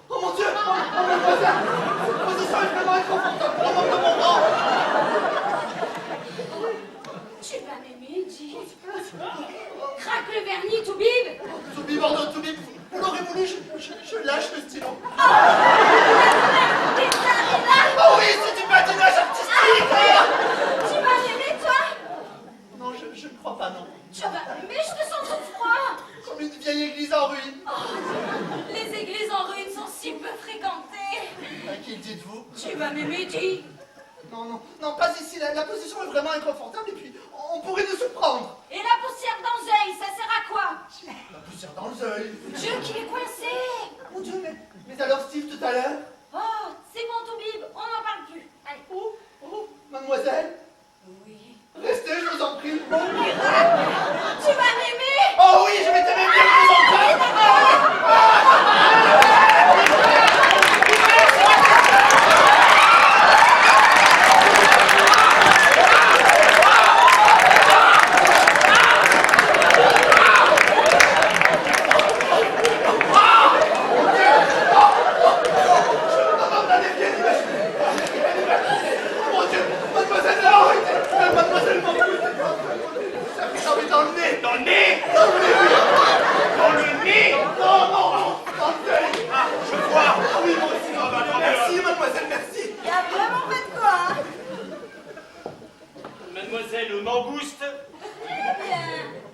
Oh mon Dieu! Oh mademoiselle! Cette position est vraiment inconfortable. Pour le monde de mon rang.
Tu vas m'aimer, dis. Craque le vernis, Toubib.
Toubib, Bordeaux, Toubib, vous l'aurez voulu, je lâche le stylo. Oh oui, c'est du patinage artistique.
Tu vas m'aimer, toi?
Non, je ne crois pas, non.
Tu vas m'aimer, je te sens tout froid.
Comme une vieille église en ruine.
Les églises en ruine sont si peu fréquentées.
À qui le dites-vous?
Tu vas m'aimer, dis.
Non, pas ici, la position est vraiment inconfortable et puis on pourrait nous surprendre.
Et la poussière dans l'œil, ça sert à quoi?
La poussière dans les œil.
Dieu qu'il est coincé.
Mon Dieu, mais alors Steve tout à l'heure?
Oh, c'est bon, Toubib, on n'en parle plus. Allez.
Oh, mademoiselle?
Oui.
Restez, je vous en prie.
Tu vas m'aimer.
Oh oui, je vais t'aimer bien plus encore.
Mademoiselle Mangouste.
Eh bien,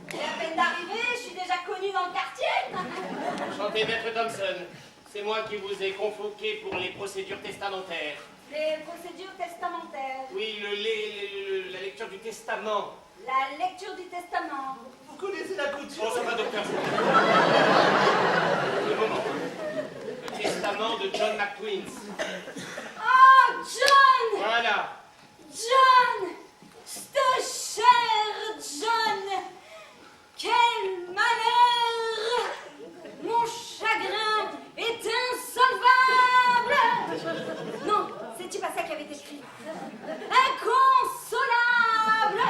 c'est la peine d'arriver, je suis déjà connue dans le quartier.
Enchanté, maître Thompson. C'est moi qui vous ai convoqué pour les procédures testamentaires.
Les procédures testamentaires.
Oui, la lecture du testament.
La lecture du testament.
Vous connaissez la couture?
Oh, ça va, docteur. Le moment. Le testament de John McTwins.
Oh, John!
Voilà.
John! Ce cher John! Quel malheur! Mon chagrin est insolvable! Non, c'est-tu pas ça qui avait été écrit? Inconsolable!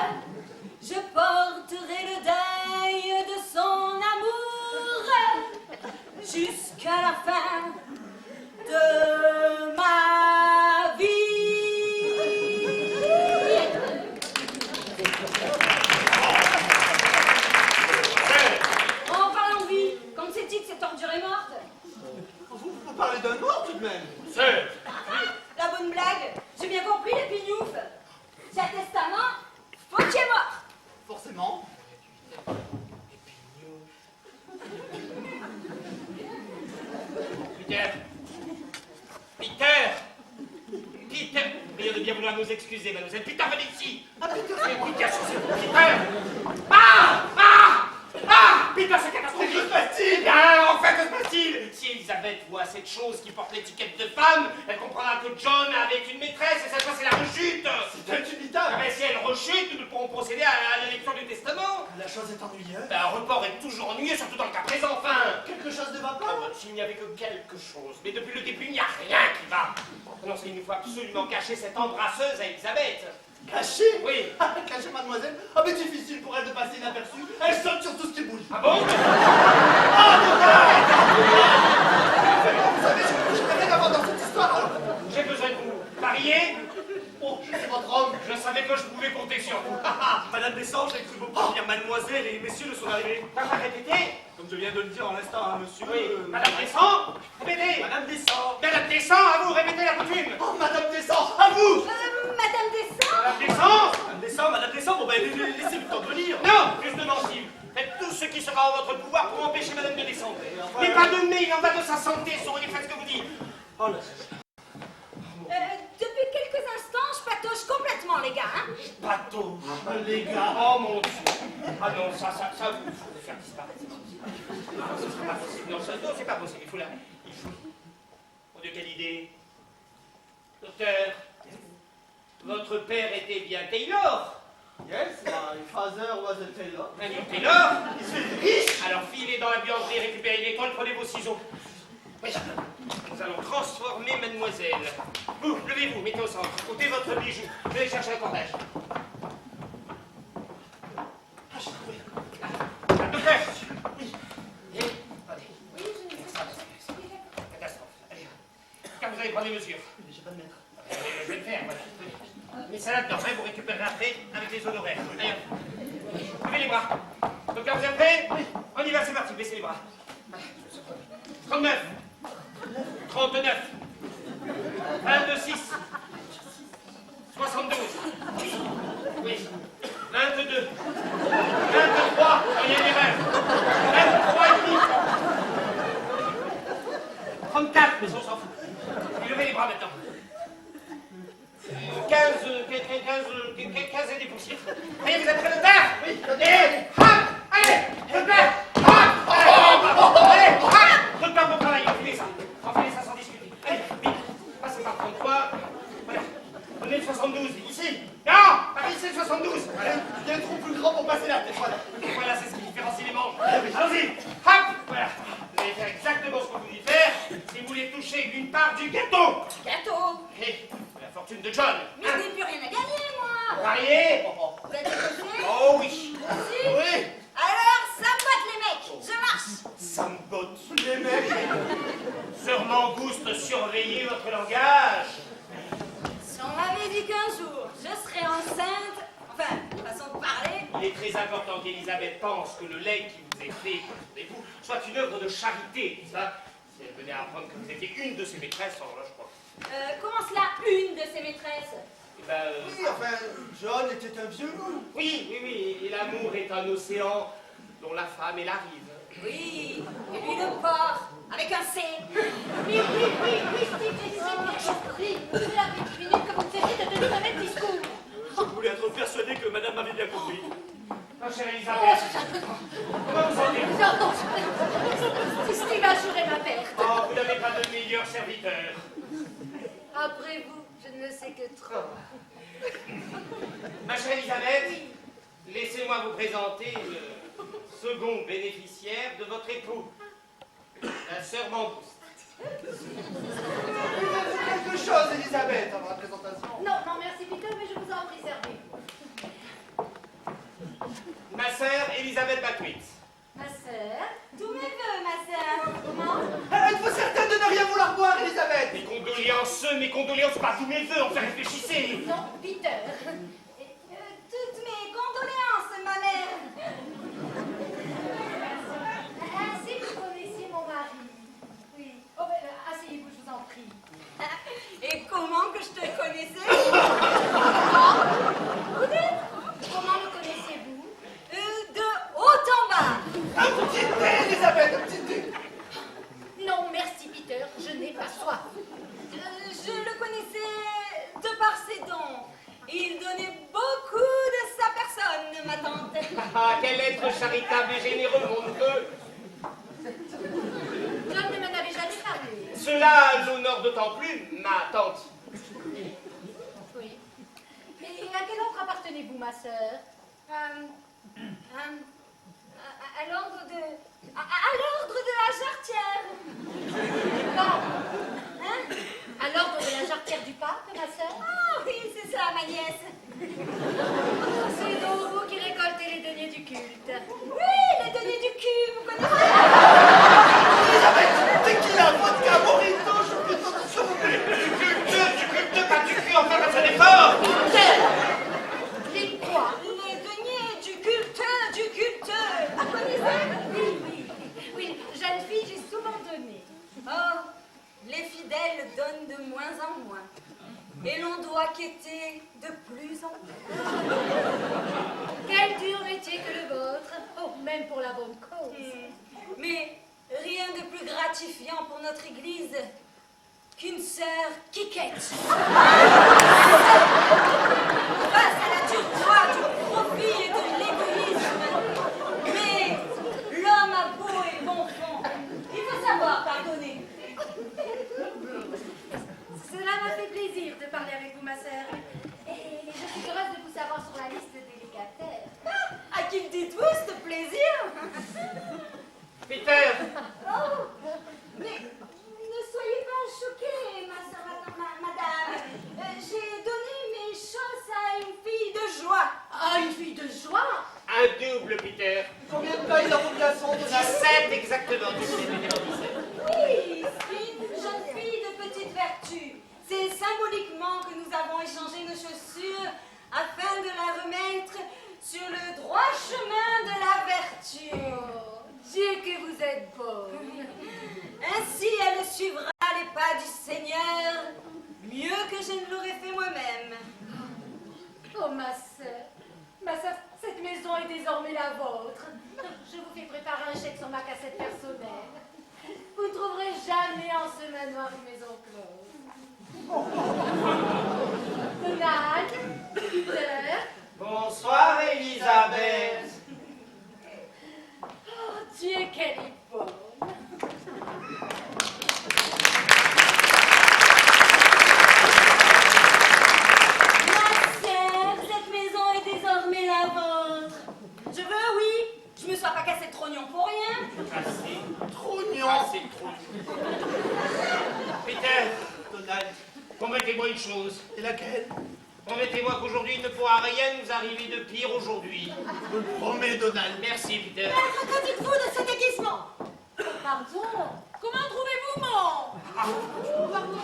Je porterai le deuil de son amour jusqu'à la fin de ma vie. En parlant de vie, comme c'est dit que cette ordure est morte.
Vous parlez d'un mort tout de même.
Sœur.
La bonne blague, j'ai bien compris les pignoufs. C'est un testament, faut qu'il est mort.
Forcément.
Peter, priez de bien vouloir nous excuser, mademoiselle. Peter, venez ici. Peter, Peter, c'est catastrophique.
Que se passe-t-il?
Enfin, que se passe-t-il? Si Elisabeth voit cette chose qui porte l'étiquette de femme, elle comprendra que John avait une maîtresse et cette fois c'est la rechute.
C'est indubitable.
Mais si elle rechute, nous pourrons procéder à la lecture du testament.
La chose est ennuyeuse.
Un report est toujours ennuyeux, surtout dans le cas présent, enfin.
Quelque chose ne va
Ah
pas.
bon, s'il n'y avait que quelque chose. Mais depuis le début, il n'y a rien qui va. Non, c'est qu'il nous faut absolument cacher cette embrasseuse à Elisabeth.
Caché?
Oui.
Caché, mademoiselle? Ah, mais difficile pour elle de passer inaperçue. Elle saute sur tout ce qui bouge.
Ah bon?
Vous savez, je n'ai rien à voir dans cette histoire. Alors,
J'ai besoin de vous. Parier?
oh, je suis votre homme.
Je savais que je pouvais compter sur vous.
Madame Descentes, j'ai cru beaucoup dire mademoiselle et messieurs ne sont arrivés.
T'as pas répété?
Comme je viens de le dire en l'instant à monsieur.
Oui. Madame Descends, répétez.
Madame Descentes.
Madame Descends, à vous, répétez la coutume.
Oh, Madame Descends, à vous.
Madame Descends?
Madame Descends.
Madame Descentes, bon ben laissez le temps de venir.
Non, justement, Steve. Faites tout ce qui sera en votre pouvoir pour empêcher Madame de descendre. Mais pas de mais, il en va de sa santé, saurez faites ce que vous dites.
Oh là.
Depuis quelques instants, je patauge complètement, les gars. Hein?
Bateau.
Les gars.
Oh mon Dieu. Ah non, ça, vous faut le faire disparaître. Non, ce sera pas possible. Non, non, c'est pas possible. Il faut la. Il faut. Mon Dieu, quelle idée. Docteur, votre père était bien Taylor.
Yes, my father was a tailor.
Un Taylor.
Il se fait riche.
Alors filez dans la buanderie, récupérez l'école, prenez vos ciseaux. Oui. Nous allons transformer mademoiselle. Vous, levez-vous, mettez au centre. Ôtez votre bijou. Je vais chercher un cordage.
Ah, j'ai trouvé.
Docteur.
Oui.
Attendez.
Oui, je ne sais pas.
Catastrophe. Allez. Car vous allez prendre les mesures.
Mais j'ai pas de maître.
Je vais le faire, voilà. ça là-dedans, hein, vous récupérerez après avec les honoraires. D'ailleurs, levez les bras. Donc là, vous êtes prêts? On y va, c'est parti, baissez les bras. 39, 39, 22, 6, 72, oui, 22, 23, il y a une erreur, 23 et demi, 34, mais on s'en fout. Et levez les bras maintenant. 15 et des poussières. Allez, vous êtes prêts de terre? Oui. Et hop, allez, de terre, hop, allez, hop, de temps pour travailler, enfilez ça sans discuter. Allez, vite, passez par 33, voilà, donnez le 72, ici. Non, par ici le 72, voilà.
Il est trop plus grand pour passer la tête, voilà.
Voilà, c'est ce qui différencie les manches. Allons-y, hop, voilà. Vous allez faire exactement ce qu'on vous dit de faire si vous voulez toucher une part du gâteau.
Gâteau.
Et la fortune de John.
Mais je n'ai plus rien à gagner, moi.
Marié?
Vous êtes décoché?
Oh oui.
Aussi?
Oui.
Alors, ça me botte les mecs. Je marche.
Ça me botte les mecs. Sœur Mangouste, surveillez votre langage.
Si on m'avait dit qu'un jour, je serais enceinte, enfin, façon de parler,
Il est très important qu'Elisabeth pense que le legs qui vous est fait pour son époux soit une œuvre de charité, ça. Si elle venait à apprendre que vous étiez une de ses maîtresses, alors là, je crois.
comment cela, une de ses maîtresses?
Eh ben,
Oui, enfin, John était un vieux loup.
oui, et l'amour est un océan dont la femme est la rive.
Oui, et lui le porc, avec un C.
Oui, Steve, je prie. Cela fait 10 minutes que vous me serviez de tenir un même discours.
Je voulais être persuadé que madame m'avait bien compris.
Ma chère Elisabeth, comment vous sentez-vous?
Non, Steve a assuré ma perte.
Oh, vous n'avez pas de meilleur serviteur.
Après vous, je ne le sais que trop.
Ma chère Elisabeth, laissez-moi vous présenter le second bénéficiaire de votre époux, la sœur Mangouste.
Quelque chose, Elisabeth, avant la présentation.
Non, merci Peter, mais je vous en prie, servez.
Ma sœur Elisabeth Backwitz.
Ma sœur, tous mes voeux, ma sœur. Comment?
Êtes-vous certaine de ne rien vouloir boire, Elisabeth?
Mes condoléances, pas tous mes vœux, enfin réfléchissez.
Non, Peter.
Toutes mes condoléances, ma mère.
Ainsi que vous connaissiez mon mari. Oui. Oh, asseyez-vous, je vous en prie.
Et comment que je te connaissais?
Comment me connaissez-vous?
De haut en bas.
Un petit thé, Elisabeth, un petit thé.
Non, merci Peter, je n'ai pas soif.
Je le connaissais de par ses dons. Il donnait beaucoup de sa personne, ma tante.
Ah, quel être charitable et généreux, mon neveu.
John ne m'en avait jamais parlé.
Cela l'honore d'autant plus, ma tante.
Oui. Et à quel ordre appartenez-vous, ma sœur?
À l'ordre de... À l'ordre de la jarretière.
Non.
Hein?
À l'ordre de la jarretière du pape, ma sœur?
Ah oui, c'est ça, ma nièce.
C'est donc vous qui récoltez les deniers du culte.
Oui, les deniers du cul, vous connaissez?
Elisabeth, tequila, vodka, morito, choucroute, s'il vous plaît.
Du culte, pas du cul, enfin, comme ça d'effort.
Les quoi?
Les deniers du culte, du culte. Vous connaissez?
Oui, jeune fille, j'ai souvent donné.
Oh, les fidèles donnent de moins en moins. Et l'on doit quêter de plus en plus.
Quel dur métier que le vôtre. Oh, même pour la bonne cause.
Mais rien de plus gratifiant pour notre Église qu'une sœur qui quête. Face à la dure joie du profit et de l'égoïsme. Mais l'homme a beau et bon fond. Il faut savoir pardonner.
Cela m'a fait plaisir de parler avec vous, ma sœur. Et je suis heureuse de vous savoir sur la liste des délégataires.
À qui le dites-vous, ce plaisir?
Peter,
Oh, mais ne soyez pas choquée, ma sœur, madame. J'ai donné mes choses à une fille de joie.
Ah, une fille de joie!
un double, Peter.
Combien de pailles dans vos glaçons, Donald?
17 exactement, 17.
Oui, une jeune fille de petite vertu. C'est symboliquement que nous avons échangé nos chaussures afin de la remettre sur le droit chemin de la vertu.
Oh, Dieu que vous êtes bonne.
Ainsi, elle suivra les pas du Seigneur, mieux que je ne l'aurais fait moi-même.
Oh, ma sœur, cette maison est désormais la vôtre. Je vous fais préparer un chèque sur ma cassette personnelle. Vous ne trouverez jamais en ce manoir une maison close. Donald, Peter.
Bonsoir, Elisabeth.
Oh, Dieu, qu'elle est bonne.
Cette maison est désormais la vôtre. Je veux, oui. Je me sois pas cassé de trognon pour rien.
Assez.
Trognon.
Assez trop. Peter,
Donald.
promettez-moi une chose.
Et laquelle?
Promettez-moi qu'aujourd'hui il ne pourra rien nous arriver de pire aujourd'hui.
Je le promets, Donald.
Merci, Peter.
Maître, que dites-vous de cet aiguisement?
Pardon, comment trouvez-vous mon... Pardon.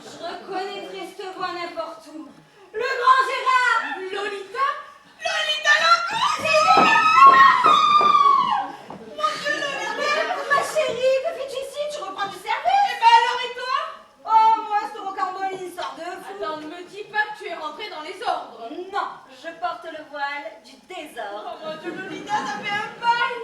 Je reconnaîtrai cette voix n'importe où. Le grand Gérard.
Lolita?
Lolita Lancourt. Mon Dieu, Lolita. Ma chérie, que fais-tu ici? Tu reprends du service? Eh ben alors, et toi? Oh, moi, ce rocambole, sort de fou.
Attends, ne me dis pas que tu es rentrée dans les ordres.
Non, je porte le voile du désordre.
Oh mon Dieu, Lolita, ça fait un bail.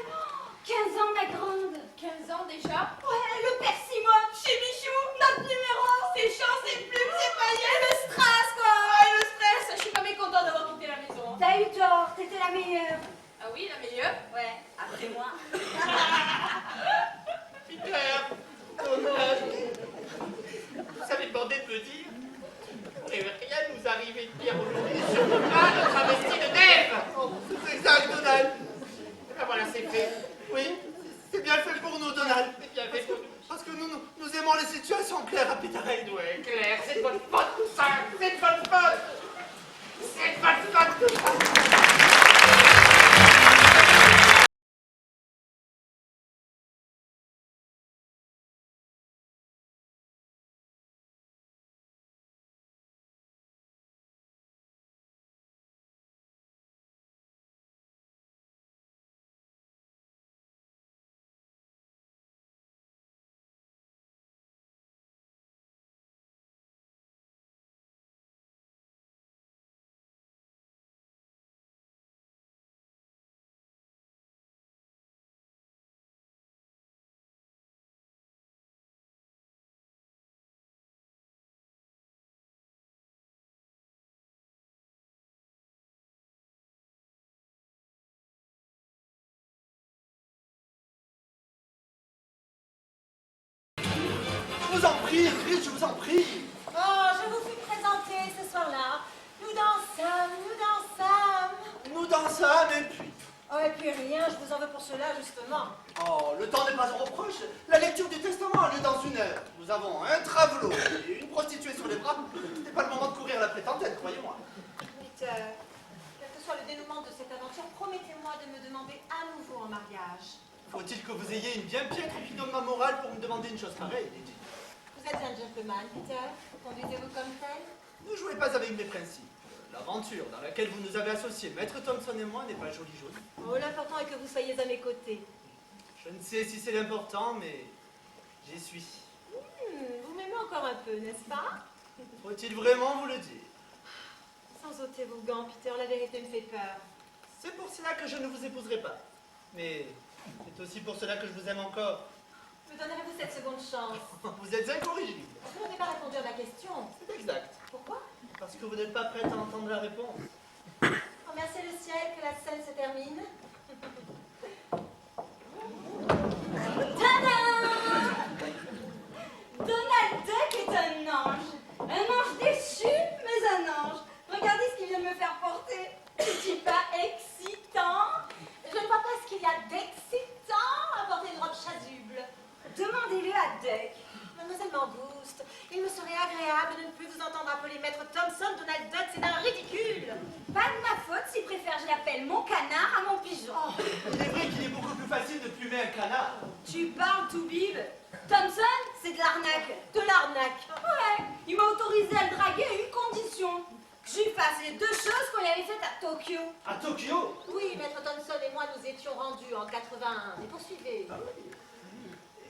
15 ans, ma grande.
15 ans déjà?
Ouais, le persimon. Chez Michou, notre numéro.
Ses chants, ses plumes, ses paillettes.
Le strass, quoi.
Ah, le stress, je suis pas mécontente d'avoir quitté la maison.
T'as eu tort, t'étais la meilleure.
Ah oui, la meilleure?
Ouais, après moi.
Peter, Donald, vous savez demandé de me dire. Il ne va rien nous arriver de pire aujourd'hui, surtout pas notre travesti de Dave.
Oh, c'est exact, Donald.
Et ben voilà, c'est fait.
Oui, c'est bien fait pour nous, Donald.
C'est bien fait pour nous.
Parce que nous aimons les situations claires à Peter Raid.
Ouais, Claire, c'est de votre faute tout ça. C'est de votre faute. C'est de votre faute tout ça.
Je vous en prie, Chris, je vous en prie.
Oh, je vous fus présenter ce soir-là. Nous dansâmes, nous dansâmes.
Nous dansâmes et puis...
Oh, et puis rien, je vous en veux pour cela, justement.
Oh, le temps n'est pas un reproche. La lecture du testament a lieu dans 1 heure. Nous avons un travelot et une prostituée sur les bras. Ce n'est pas le moment de courir la prétendette, croyez-moi.
Peter, quel que soit le dénouement de cette aventure, promettez-moi de me demander à nouveau en mariage.
Faut-il que vous ayez une bien piètre opinion de ma morale pour me demander une chose pareille, Lady?
Vous êtes un gentleman, Peter. Conduisez-vous comme tel?
Ne jouez pas avec mes principes. L'aventure dans laquelle vous nous avez associés, Maître Thompson et moi, n'est pas jolie.
Oh, l'important est que vous soyez à mes côtés.
Je ne sais si c'est l'important, mais j'y suis.
Vous m'aimez encore un peu, n'est-ce pas?
Faut-il vraiment vous le dire?
Sans ôter vos gants, Peter, la vérité me fait peur.
C'est pour cela que je ne vous épouserai pas. Mais c'est aussi pour cela que je vous aime encore.
Me donnerez-vous cette seconde chance?
Vous êtes incorrigible.
Vous n'avez pas répondu à ma question.
C'est exact.
Pourquoi?
Parce que vous n'êtes pas prête à entendre la réponse.
Remerciez le ciel que la scène se termine.
Tada! Donald Duck est un ange. Un ange déchu, mais un ange. Regardez ce qu'il vient de me faire porter. C'est pas excitant?
Je ne vois pas ce qu'il y a d'excitant à porter une robe chasuble.
Demandez-le à Duck.
Mademoiselle Mangouste, il me serait agréable de ne plus vous entendre appeler Maître Thompson Donald Duck, c'est un ridicule.
Pas de ma faute s'il préfère que je l'appelle mon canard à mon pigeon.
Il est vrai qu'il est beaucoup plus facile de plumer un canard.
Tu parles tout bib. Thompson, c'est de l'arnaque.
De l'arnaque.
Ouais, il m'a autorisé à le draguer à une condition. Que je lui fasse les 2 choses qu'on lui avait faites à Tokyo.
À Tokyo?
Oui, Maître Thompson et moi nous étions rendus en 81. Et poursuivez.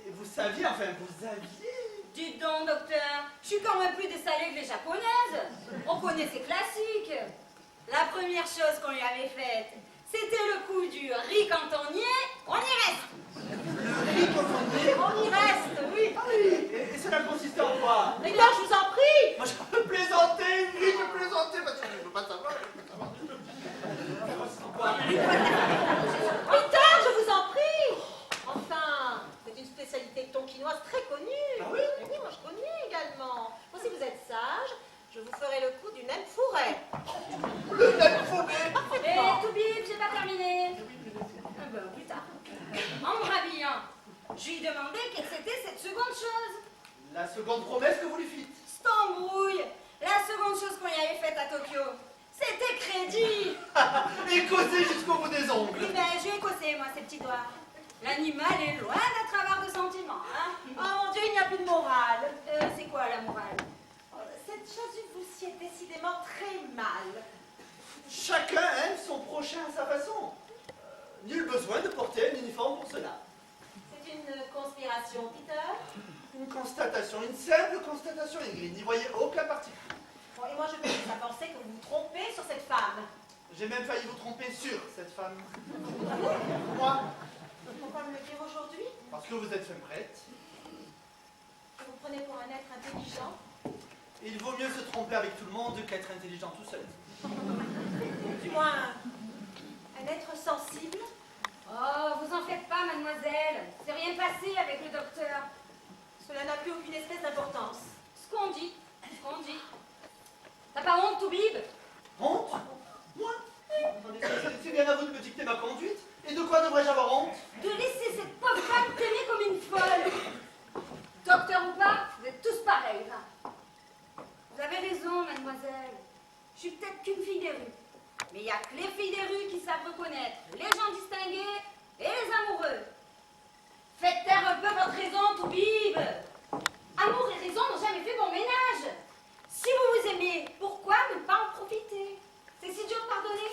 Et vous saviez, enfin, vous aviez...
Dites donc, docteur, je suis quand même plus dessalée que les japonaises. On connaît ces classiques. La première chose qu'on lui avait faite, c'était le coup du riz cantonnier. On y reste.
Le riz cantonnier?
On y reste, oui.
Ah oui. Et cela consistait en quoi?
Victor, je vous en prie.
Moi, je peux plaisanter, oui, je peux plaisanter, parce que je ne veux pas savoir,
Victor, je vous en prie. Enfin, c'est une spécialité tonkinoise très connue.
Ah oui?
Et oui, moi je connais également. Bon, si vous êtes sage, je vous ferai le coup du naine fourré.
Le naine fourré.
Et tout bib, j'ai pas terminé. Plus tard. En me rhabillant, je lui ai demandé quelle c'était cette seconde chose.
La seconde promesse que vous lui fîtes.
C'est embrouille. La seconde chose qu'on y avait faite à Tokyo, c'était crédit.
Et causé jusqu'au bout des ongles.
Oui, ben, je lui ai causé, moi, ces petits doigts. L'animal est loin d'être avare de sentiments, hein.
Oh mon Dieu, il n'y a plus de morale.
C'est quoi la morale?
Cette chose vous sied décidément très mal.
Chacun aime son prochain à sa façon. Nul besoin de porter un uniforme pour cela.
C'est une conspiration, Peter.
Une constatation, une simple constatation, Ingrid. N'y voyez aucun parti.
Bon, et moi je commence à penser que vous vous trompez sur cette femme.
J'ai même failli vous tromper sur cette femme. Moi,
Pourquoi me le dire aujourd'hui?
parce que vous êtes femme prête.
Que vous prenez pour un être intelligent.
Il vaut mieux se tromper avec tout le monde qu'être intelligent tout seul.
Du moins, un être sensible.
Oh, vous en faites pas, mademoiselle. C'est rien passé avec le docteur.
Cela n'a plus aucune espèce d'importance.
Ce qu'on dit, ce qu'on dit. T'as pas honte, tout bib?
Honte? Moi? Attendez, c'est bien à vous de me dicter ma conduite. Et de quoi devrais-je avoir honte?
De laisser cette pauvre femme t'aimer comme une folle. Docteur ou pas, vous êtes tous pareils, hein. Vous avez raison, mademoiselle. Je suis peut-être qu'une fille des rues. Mais il n'y a que les filles des rues qui savent reconnaître les gens distingués et les amoureux. Faites taire un peu votre raison, tout bib. Amour et raison n'ont jamais fait bon ménage. Si vous vous aimez, pourquoi ne pas en profiter? C'est si dur de pardonner?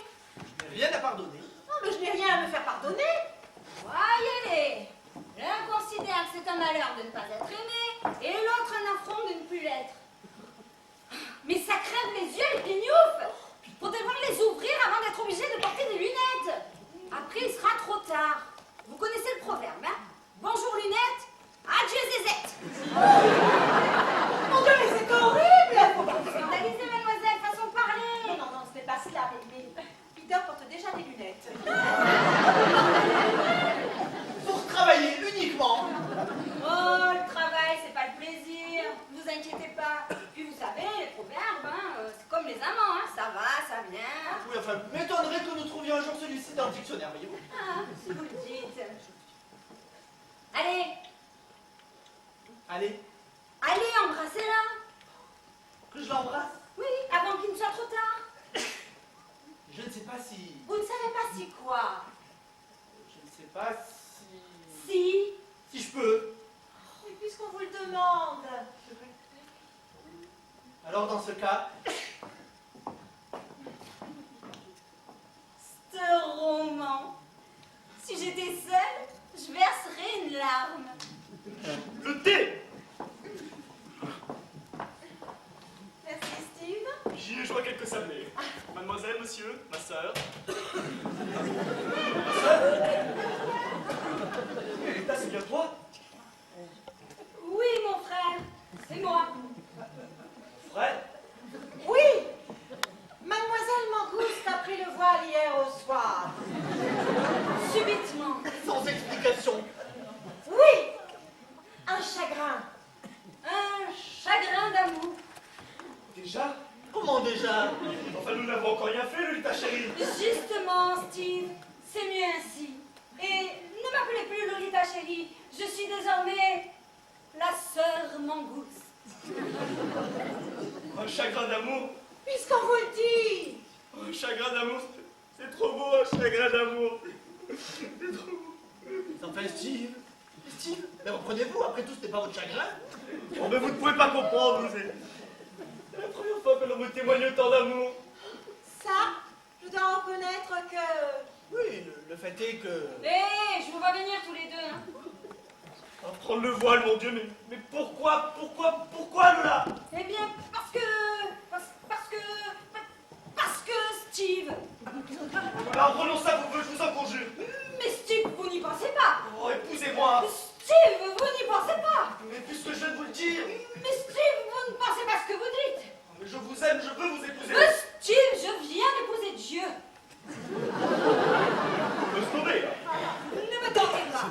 Je n'ai rien à pardonner.
Non, mais je n'ai rien à me faire pardonner.
Voyez-les. L'un considère que c'est un malheur de ne pas être aimé, et l'autre un affront de ne plus l'être. Mais ça crève les yeux, les pignoufs. Faut devoir les ouvrir avant d'être obligé de porter des lunettes. Après, il sera trop tard. Vous connaissez le proverbe, hein? Bonjour lunettes, adieu zézette.
Mon Dieu, mais c'est horrible.
Faut pas vous scandaliser, mademoiselle, façon de parler.
Non, non, ce n'est pas cela, mais Peter porte déjà des lunettes.
Pour travailler uniquement.
Oh, le travail, c'est pas le plaisir. Ne vous inquiétez pas. Puis vous savez, les proverbes, hein, c'est comme les amants, hein. Ça va, ça vient.
Oui, enfin, m'étonnerait que nous trouvions un jour celui-ci dans le dictionnaire, voyez-vous.
Ah, si vous le dites. Allez,
Allez,
allez, embrassez-la.
que je l'embrasse.
Oui, avant qu'il ne soit trop tard.
Je ne sais pas si...
Vous ne savez pas si quoi?
Je ne sais pas si...
Si.
Si je peux.
Mais puisqu'on vous le demande.
Alors, dans ce cas...
Ce roman. Si j'étais seule, je verserais une larme.
Le thé!
Merci, Steve.
J'y ai joué quelques sablés. Mademoiselle, monsieur, ma sœur. Rita, c'est bien toi?
Oui, mon frère, c'est moi.
Fred?
Oui. Mademoiselle Mangouste a pris le voile hier au soir.
Subitement.
Sans explication.
Oui. Un chagrin.
Un chagrin d'amour.
Déjà?
Comment déjà?
Enfin, nous n'avons encore rien fait, Lolita chérie.
Justement, Steve, c'est mieux ainsi. Et ne m'appelez plus Lolita chérie, je suis désormais la sœur Mangouste.
Un chagrin d'amour?
Puisqu'on vous le dit.
Un chagrin d'amour, c'est trop beau, un chagrin d'amour. C'est trop beau.
Enfin, Steve, mais reprenez-vous, après tout, c'était pas votre chagrin.
Oh, mais vous ne pouvez pas comprendre, c'est la première fois que l'on me témoigne autant d'amour.
Ça, je dois reconnaître que...
Oui, le fait est que...
Hé, je vous vois venir tous les deux, hein.
Oh, prendre le voile, mon Dieu, mais pourquoi, Lola?
Eh bien, parce que Steve.
Alors renonce à vos vœux, je vous en conjure.
Mais Steve, vous n'y pensez pas.
Oh, épousez-moi.
Steve, vous n'y pensez pas.
Mais puisque je viens de vous le dire.
Mais Steve, vous ne pensez pas ce que vous dites.
Mais je vous aime, je veux vous épouser.
Mais Steve, je viens d'épouser Dieu.
Me sauver.
Ne me tentez pas.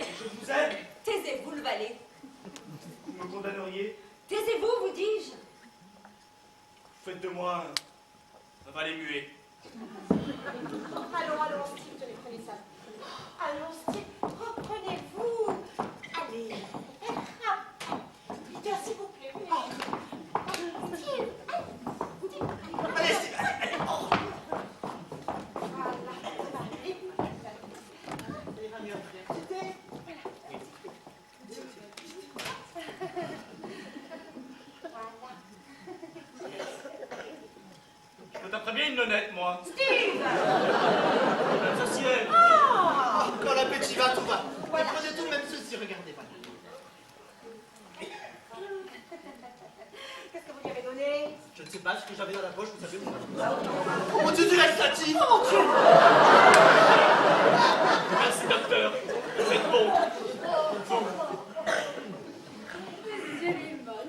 Je vous aime.
Taisez-vous, le valet.
Vous me condamneriez.
Taisez-vous, vous dis-je.
Faites de moi un valet muet.
Allons, Steve, tenez, prenez ça. Allons, Steve, reprenez-vous. Allez. Peter, s'il vous plaît. Steve,
Allez, Steve, allez. Oh.
Voilà, ça va. Et vous, ça ira mieux après. C'était...
Je me taperais bien une nonnette, moi.
Steve!
Ceci est.
Ah!
Quand l'appétit va, tout va. Voilà. Prenez tout, même ceci, regardez pas.
Qu'est-ce que vous lui avez donné?
Je ne sais pas ce que j'avais dans la poche, vous savez où. Oh mon Dieu, du laxatif.
Oh mon Dieu!
Merci, docteur. Vous êtes bon.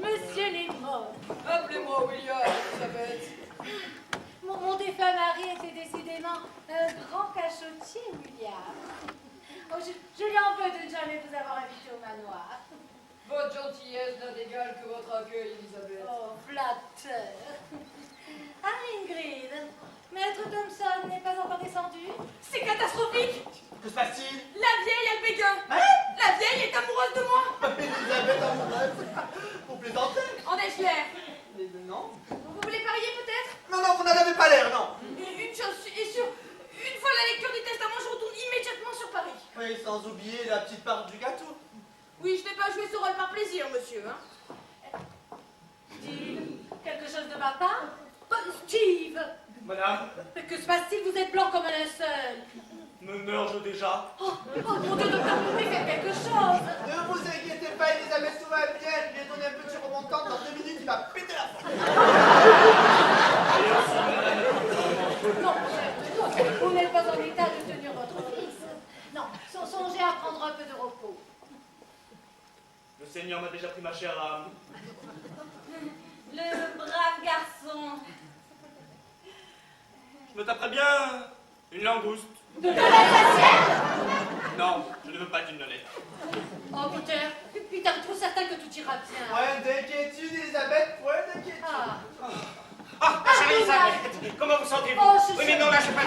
Monsieur Limon,
Appelez-moi William, Elisabeth.
mon défunt mari était décidément un grand cachotier, William. Oh, je lui en veux de ne jamais vous avoir invité au manoir.
Votre gentillesse n'a d'égal que votre accueil, Elisabeth.
Oh, flatteur. Ah, Ingrid, Maître Thompson n'est pas encore descendu?
C'est catastrophique.
Que se passe-t-il?
La vieille a le béguin.
Hein?
La vieille est amoureuse de moi.
Elisabeth amoureuse. Vous plaisantez?
En ai-je l'air?
Mais non.
Vous voulez parier peut-être?
Non, vous n'en avez pas l'air, non.
Une chose est sûre. Une fois la lecture du testament, je retourne immédiatement sur Paris.
Oui, sans oublier la petite part du gâteau.
Oui, je n'ai pas joué ce rôle par plaisir, monsieur. Hein.
Steve, quelque chose de ma part? Oh, Steve!
Madame,
Mais que se passe-t-il? Vous êtes blanc comme un linceul.
me meurs-je déjà?
Oh, mon Dieu, docteur, mais faites quelque chose!
Ne vous inquiétez pas, Elisabeth, tout va bien. Je lui ai donné un petit remontant. Dans 2 minutes, il va péter la forme.
Non, cher, vous n'êtes pas en état de tenir votre fils. Non, songez à prendre un peu de repos.
Le Seigneur m'a déjà pris ma chère âme.
Le brave garçon.
Je me taperais bien une langouste.
De l'Alsacienne?
Non, je ne veux pas d'une nonnette.
Oh, Peter, trop certain que tout ira bien.
Point d'inquiétude, Elisabeth, point d'inquiétude.
Ah.
Ah, ma chère Elisabeth, comment vous sentez-vous?
Oh, je
Oui,
sais.
mais non, lâchez pas.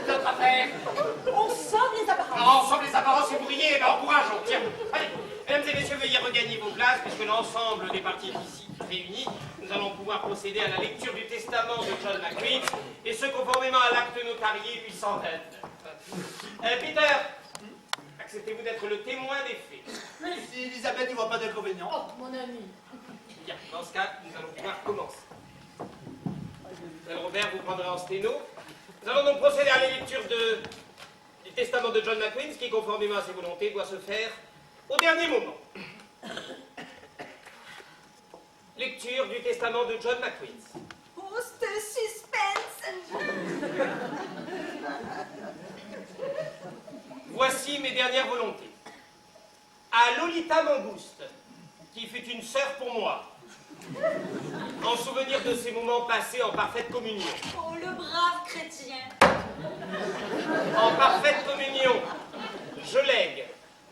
C'est notre affaire.
On sent les apparences.
Alors, ensemble les apparences et vous riez, ben encourageons. Tiens, allez, mesdames et messieurs, veuillez regagner vos places, puisque l'ensemble des parties ici réunies, nous allons pouvoir procéder à la lecture du testament de John McQueen, et ce conformément à l'acte notarié 829. Peter, acceptez-vous d'être le témoin des faits?
Si Elisabeth ne voit pas d'inconvénient.
Oh, mon ami.
Bien, dans ce cas, nous allons pouvoir commencer. Robert, vous prendrez en sténo. Nous allons donc procéder à la lecture du testament de John McQueen, ce qui, conformément à ses volontés, doit se faire au dernier moment. Lecture du testament de John McQueen.
Oh, ce suspense.
Voici mes dernières volontés. À Lolita Mangouste, qui fut une sœur pour moi, en souvenir de ces moments passés en parfaite communion.
Oh, le brave chrétien.
En parfaite communion, je lègue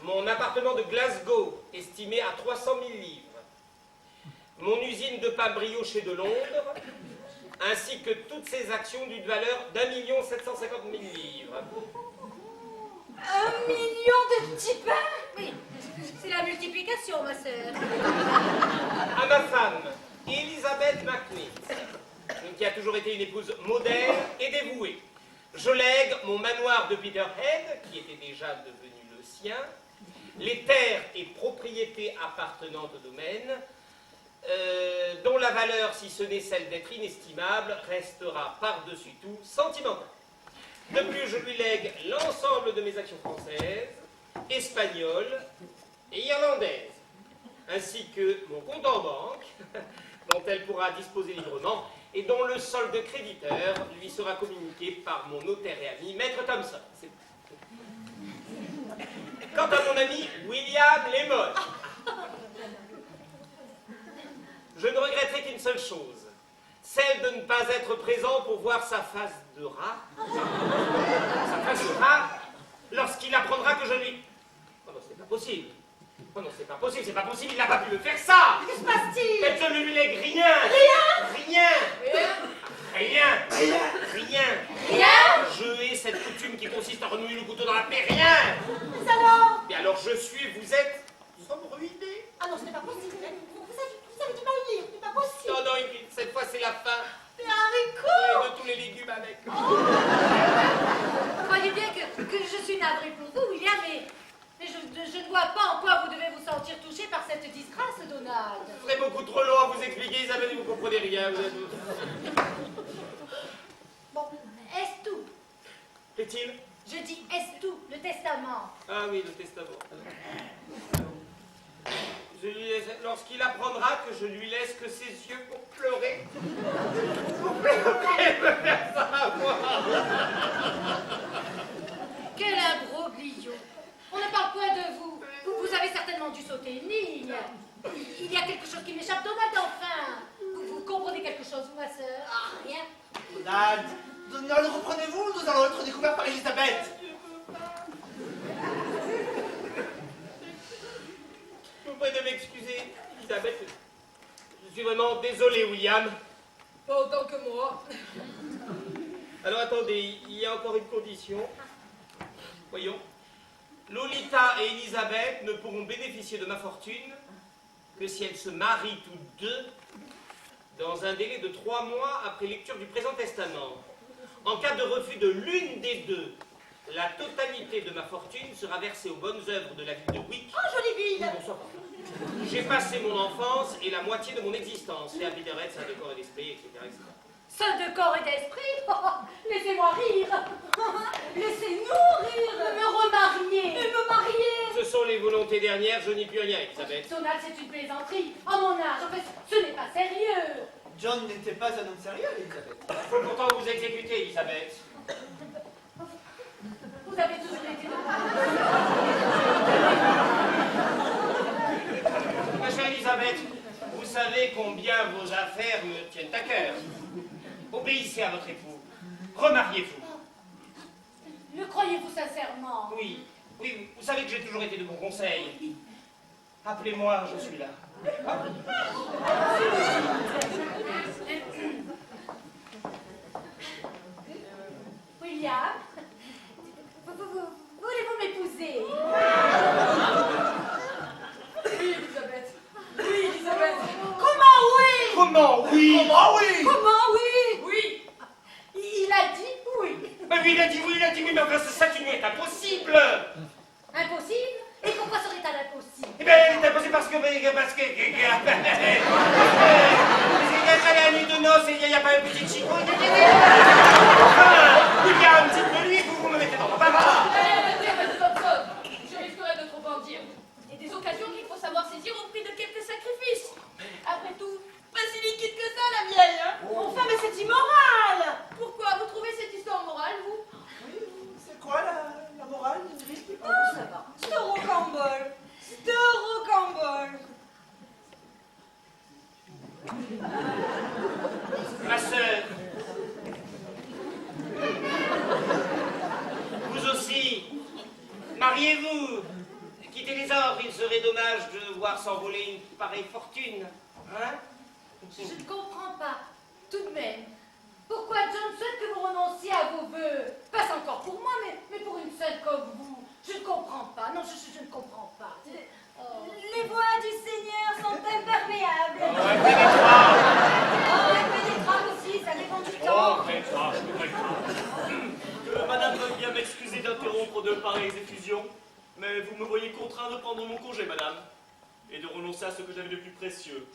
mon appartement de Glasgow, estimé à 300 000 livres, mon usine de pain brioché de Londres, ainsi que toutes ces actions d'une valeur d'1 750 000 livres.
1 million de petits pains?
Oui, c'est la multiplication, ma sœur.
À ma femme, Elisabeth McQueen, qui a toujours été une épouse modèle et dévouée. Je lègue mon manoir de Peterhead, qui était déjà devenu le sien, les terres et propriétés appartenant au domaine, dont la valeur, si ce n'est celle d'être inestimable, restera par-dessus tout sentimentale. De plus, je lui lègue l'ensemble de mes actions françaises, espagnoles et irlandaises, ainsi que mon compte en banque, dont elle pourra disposer librement, et dont le solde créditeur lui sera communiqué par mon notaire et ami, Maître Thompson. Quant à mon ami William Lemon, je ne regretterai qu'une seule chose, celle de ne pas être présent pour voir sa face de rat, lorsqu'il apprendra que je lui... Oh non, c'est pas possible. Oh non, c'est pas possible, il n'a pas pu me faire ça.
Que se passe-t-il?
Peut-être je ne lui lègue rien. Rien. Je hais cette coutume qui consiste à renouer le couteau dans la plaie. Rien.
Mais alors?
Et alors je suis, vous êtes... Nous sommes ruinés.
Ah non, ce n'est pas possible. Vous avez du mal lire, ce n'est pas possible.
Non, non, cette fois c'est la fin.
Des haricots.
Ouais, de tous les légumes avec.
Croyez bien que je suis navrée pour vous, William, mais je ne vois pas en quoi vous devez vous sentir touché par cette disgrâce, Donald.
Ce serait beaucoup trop long à vous expliquer, Isabelle, et vous comprenez rien. Vous êtes...
Bon, est-ce tout?
Qu'est-il?
Je dis est-ce tout, le testament.
Ah oui, le testament. Je lui laisse... Lorsqu'il apprendra que je lui laisse que ses yeux pour pleurer. Pour pleurer, me faire ça à moi.
Quel imbroglio. On ne parle point de vous. Vous avez certainement dû sauter une ligne. Il y a quelque chose qui m'échappe, Donald, enfin. Vous comprenez quelque chose, vous, ma sœur? Ah, rien.
Donald, reprenez-vous, nous allons être découverts par Elisabeth.
Vous pouvez de m'excuser, Elisabeth. Je suis vraiment désolé, William.
Pas autant que moi.
Alors attendez, il y a encore une condition. Voyons. Lolita et Elisabeth ne pourront bénéficier de ma fortune que si elles se marient toutes deux dans un délai de 3 mois après lecture du présent testament. En cas de refus de l'une des deux, la totalité de ma fortune sera versée aux bonnes œuvres de la ville de Wick.
Oh, jolie ville.
Bonsoir, pardon. J'ai passé mon enfance et la moitié de mon existence. Fait à Peterhead, ça de corps et d'esprit, etc., etc.
Seul de corps et d'esprit. Laissez-moi rire. Laissez-nous rire. Me remarier. Et me marier.
Ce sont les volontés dernières, je n'y puis rien, Elisabeth.
Donald, c'est une plaisanterie. À mon âge, en fait, ce n'est pas sérieux.
John n'était pas un homme sérieux, Elisabeth.
Il faut pourtant vous exécuter, Elisabeth.
Vous avez toujours été
Ma chère Elisabeth, vous savez combien vos affaires me tiennent à cœur. Obéissez à votre époux. Remariez-vous.
Le croyez-vous sincèrement?
Oui, oui, vous savez que j'ai toujours été de bons conseils. Appelez-moi, je suis là.
William, voulez-vous m'épouser?
Oui, Elisabeth. Oui, Elisabeth.
Comment oui?
Comment oui?
Comment oui?
Comment oui?
Oui.
Il a dit oui.
Mais oui, il a dit oui, mais enfin, ça qui n'est impossible.
Impossible? Et pourquoi serait-elle impossible?
Eh bien, elle est impossible parce que... Il y a pas la nuit de noces et il n'y a pas un petit chico. Il y a un petit peu lui, vous me mettez dans le bavard.
Maître Thompson, je risquerais de trop en dire. Et des occasions qu'il faut savoir saisir au prix de quelques sacrifices. Après tout, pas si liquide que ça, la vieille, hein.
Enfin, mais c'est immoral.
Pourquoi? Vous trouvez cette histoire morale, vous?
C'est quoi la morale? Ne m'explique pas.
Oh, ça va. C'est un rocambole. C'est un rocambole.
Ma sœur, vous aussi, mariez-vous. Quittez les ordres, il serait dommage de voir s'envoler une pareille fortune. Hein?
Je ne comprends pas. Tout de même. Pourquoi John souhaite que vous renonciez à vos vœux? Pas encore pour moi, mais pour une seule comme vous. Je ne comprends pas. Non, je ne comprends pas.
Les voies du Seigneur sont imperméables.
Impénétrable.
Oh, impénétrables aussi, ça dépend
contre de pareilles effusions, mais vous me voyez contraint de prendre mon congé, madame, et de renoncer à ce que j'avais de plus précieux.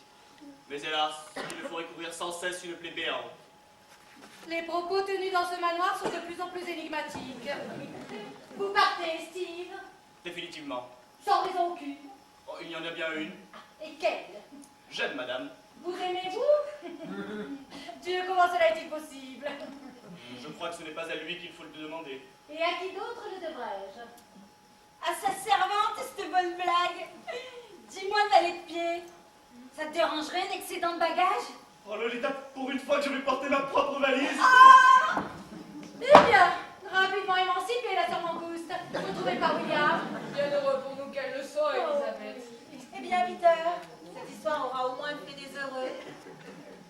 Mais hélas, il me faut recouvrir sans cesse une plaie béante.
Les propos tenus dans ce manoir sont de plus en plus énigmatiques. Vous partez, Steve?
Définitivement.
Sans raison aucune.
Oh, il y en a bien une.
Et quelle?
J'aime, madame.
Vous aimez-vous? Dieu, comment cela est-il possible?
Je crois que ce n'est pas à lui qu'il faut le demander.
Et à qui d'autre le devrais-je?
À sa servante, cette bonne blague. Dis-moi, valet de pied, ça te dérangerait un excédent de bagages?
Oh, Lolita, pour une fois que je vais porter ma propre valise.
Ah!
Eh bien, rapidement émancipée, la sœur Mangouste. Vous trouvez pas, William?
Bien heureux pour nous qu'elle le soit, Elisabeth.
Eh bien, Peter, cette histoire aura au moins fait des heureux.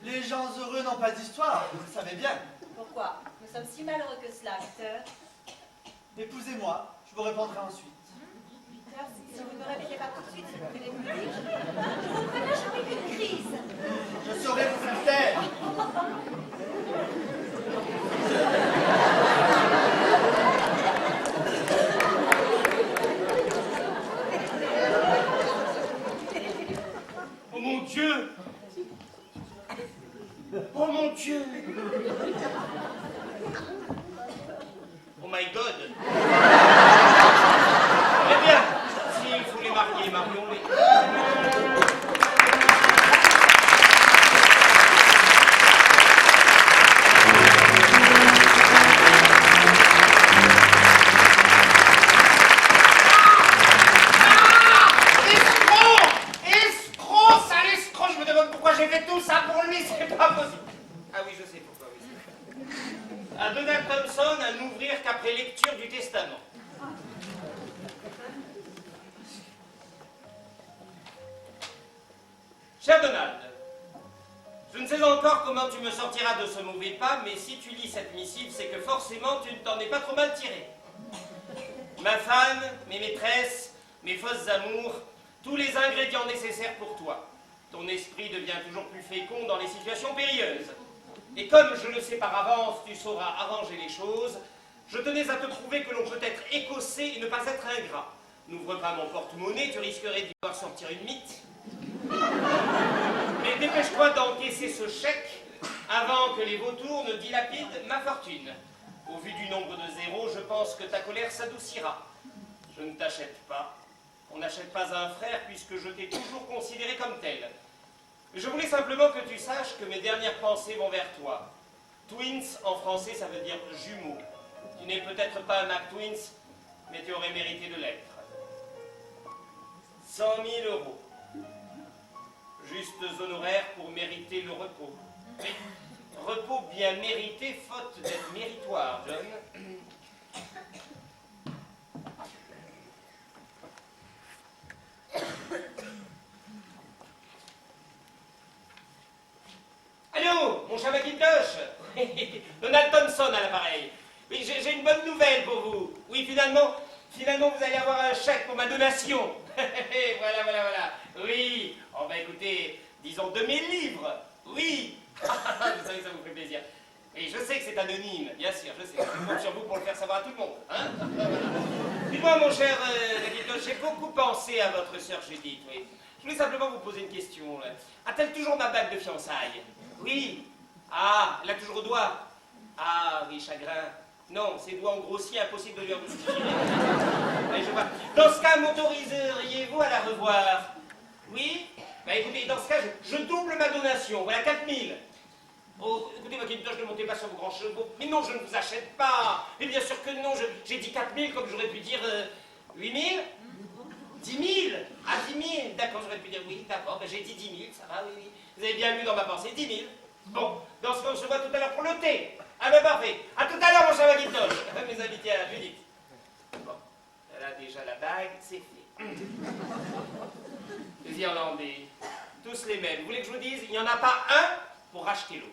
Les gens heureux n'ont pas d'histoire, vous le savez bien.
Pourquoi? Nous sommes si malheureux que cela, Peter.
Épousez-moi, je vous répondrai ensuite.
Peter, si vous ne me réveillez pas tout de suite, si vous prenez musique, je vous préviens, je fais une crise.
Je saurai vous faire taire.
Oh mon Dieu! Oh mon Dieu! Oh my God! Eh bien, s'il faut les marier, marions-les. Je me demande pourquoi j'ai fait tout ça pour lui, c'est pas possible. Ah oui, je sais pourquoi, oui. À Donald Thompson à n'ouvrir qu'après lecture du testament. Cher Donald, je ne sais encore comment tu me sortiras de ce mauvais pas, mais si tu lis cette missive, c'est que forcément tu ne t'en es pas trop mal tiré. Ma femme, mes maîtresses, mes fausses amours, tous les ingrédients nécessaires pour toi. Ton esprit devient toujours plus fécond dans les situations périlleuses. Et comme je le sais par avance, tu sauras arranger les choses, je tenais à te prouver que l'on peut être écossais et ne pas être ingrat. N'ouvre pas mon porte-monnaie, tu risquerais d'y voir sortir une mythe. Mais dépêche-toi d'encaisser ce chèque avant que les vautours ne dilapident ma fortune. Au vu du nombre de zéros, je pense que ta colère s'adoucira. Je ne t'achète pas. On n'achète pas un frère puisque je t'ai toujours considéré comme tel. Je voulais simplement que tu saches que mes dernières pensées vont vers toi. Twins, en français, ça veut dire jumeaux. Tu n'es peut-être pas un McTwins, mais tu aurais mérité de l'être. 100 000 euros. Justes honoraires pour mériter le repos. Mais repos bien mérité, faute d'être méritoire, John. Allô, mon chat Macintosh. Donald Thompson à l'appareil. Oui, j'ai une bonne nouvelle pour vous. Oui, finalement, vous allez avoir un chèque pour ma donation. Voilà. Oui. Oh, bah écoutez, disons 2000 livres. Oui. Je savais que ça vous fait plaisir. Et je sais que c'est anonyme, bien sûr, je sais. Je compte sur vous pour le faire savoir à tout le monde. Hein. Dis-moi, mon cher Macintosh, j'ai beaucoup pensé à votre sœur Judith, oui. Je voulais simplement vous poser une question. A-t-elle toujours ma bague de fiançailles? Oui. Ah, elle a toujours au doigt. Ah, oui, chagrin. Non, ses doigts ont grossi, impossible de lui en justifier. Ouais, je vois. Dans ce cas, m'autoriseriez-vous à la revoir? Oui. Bah écoutez, dans ce cas, je double ma donation. Voilà 4000. Oh, écoutez, Macintosh, ne montez pas sur vos grands chevaux. Mais non, je ne vous achète pas. Mais bien sûr que non, j'ai dit 4000 comme j'aurais pu dire 8000. 10 000. Ah, 10 000. D'accord, j'aurais pu dire oui, d'accord. Ben, j'ai dit 10 000, ça va, oui. Vous avez bien lu dans ma pensée, 10 000. Bon, dans ce cas, on se voit tout à l'heure pour le thé. Ah ben parfait. À tout à l'heure, mon cher Macintosh. Mes amitiés à Judith. Bon, elle a déjà la bague, c'est fait. Les Irlandais, tous les mêmes. Vous voulez que je vous dise, il n'y en a pas un pour racheter l'autre.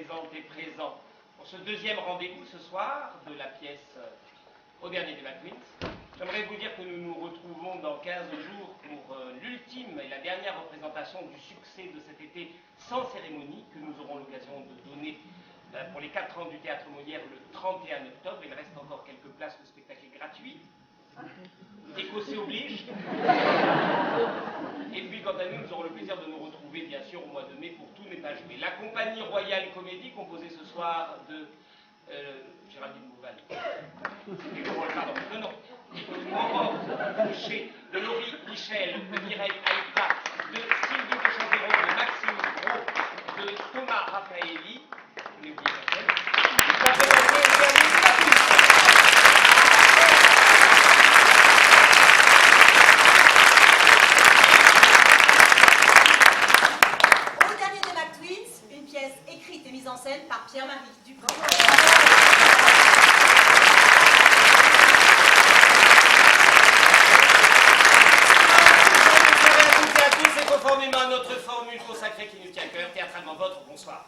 présentes et présents pour ce deuxième rendez-vous ce soir de la pièce Au dernier des McQueens. J'aimerais vous dire que nous nous retrouvons dans 15 jours pour l'ultime et la dernière représentation du succès de cet été sans cérémonie que nous aurons l'occasion de donner pour les 4 ans du Théâtre Molière le 31 octobre. Il reste encore quelques places, le spectacle est gratuit. Écossais oblige. Et puis, quant à nous, nous aurons le plaisir de nous retrouver, bien sûr, au mois de mai pour Tout n'est pas joué. La compagnie Royale Comédie, composée ce soir de Géraldine Bouval. Pardon, non. De Mauro Boucher, de Laurie Michel, de Mireille Aïta, de Sylvie de Chantero, de Maxime Gros, de Thomas Raffaelli. Je n'ai oublié personne. Nous avons joué le dernier McQueens.
Au dernier des McQueens, une pièce écrite et mise en scène par Pierre-Marie Dupont.
Conformément à notre formule consacrée qui nous tient à cœur, théâtralement votre, bonsoir.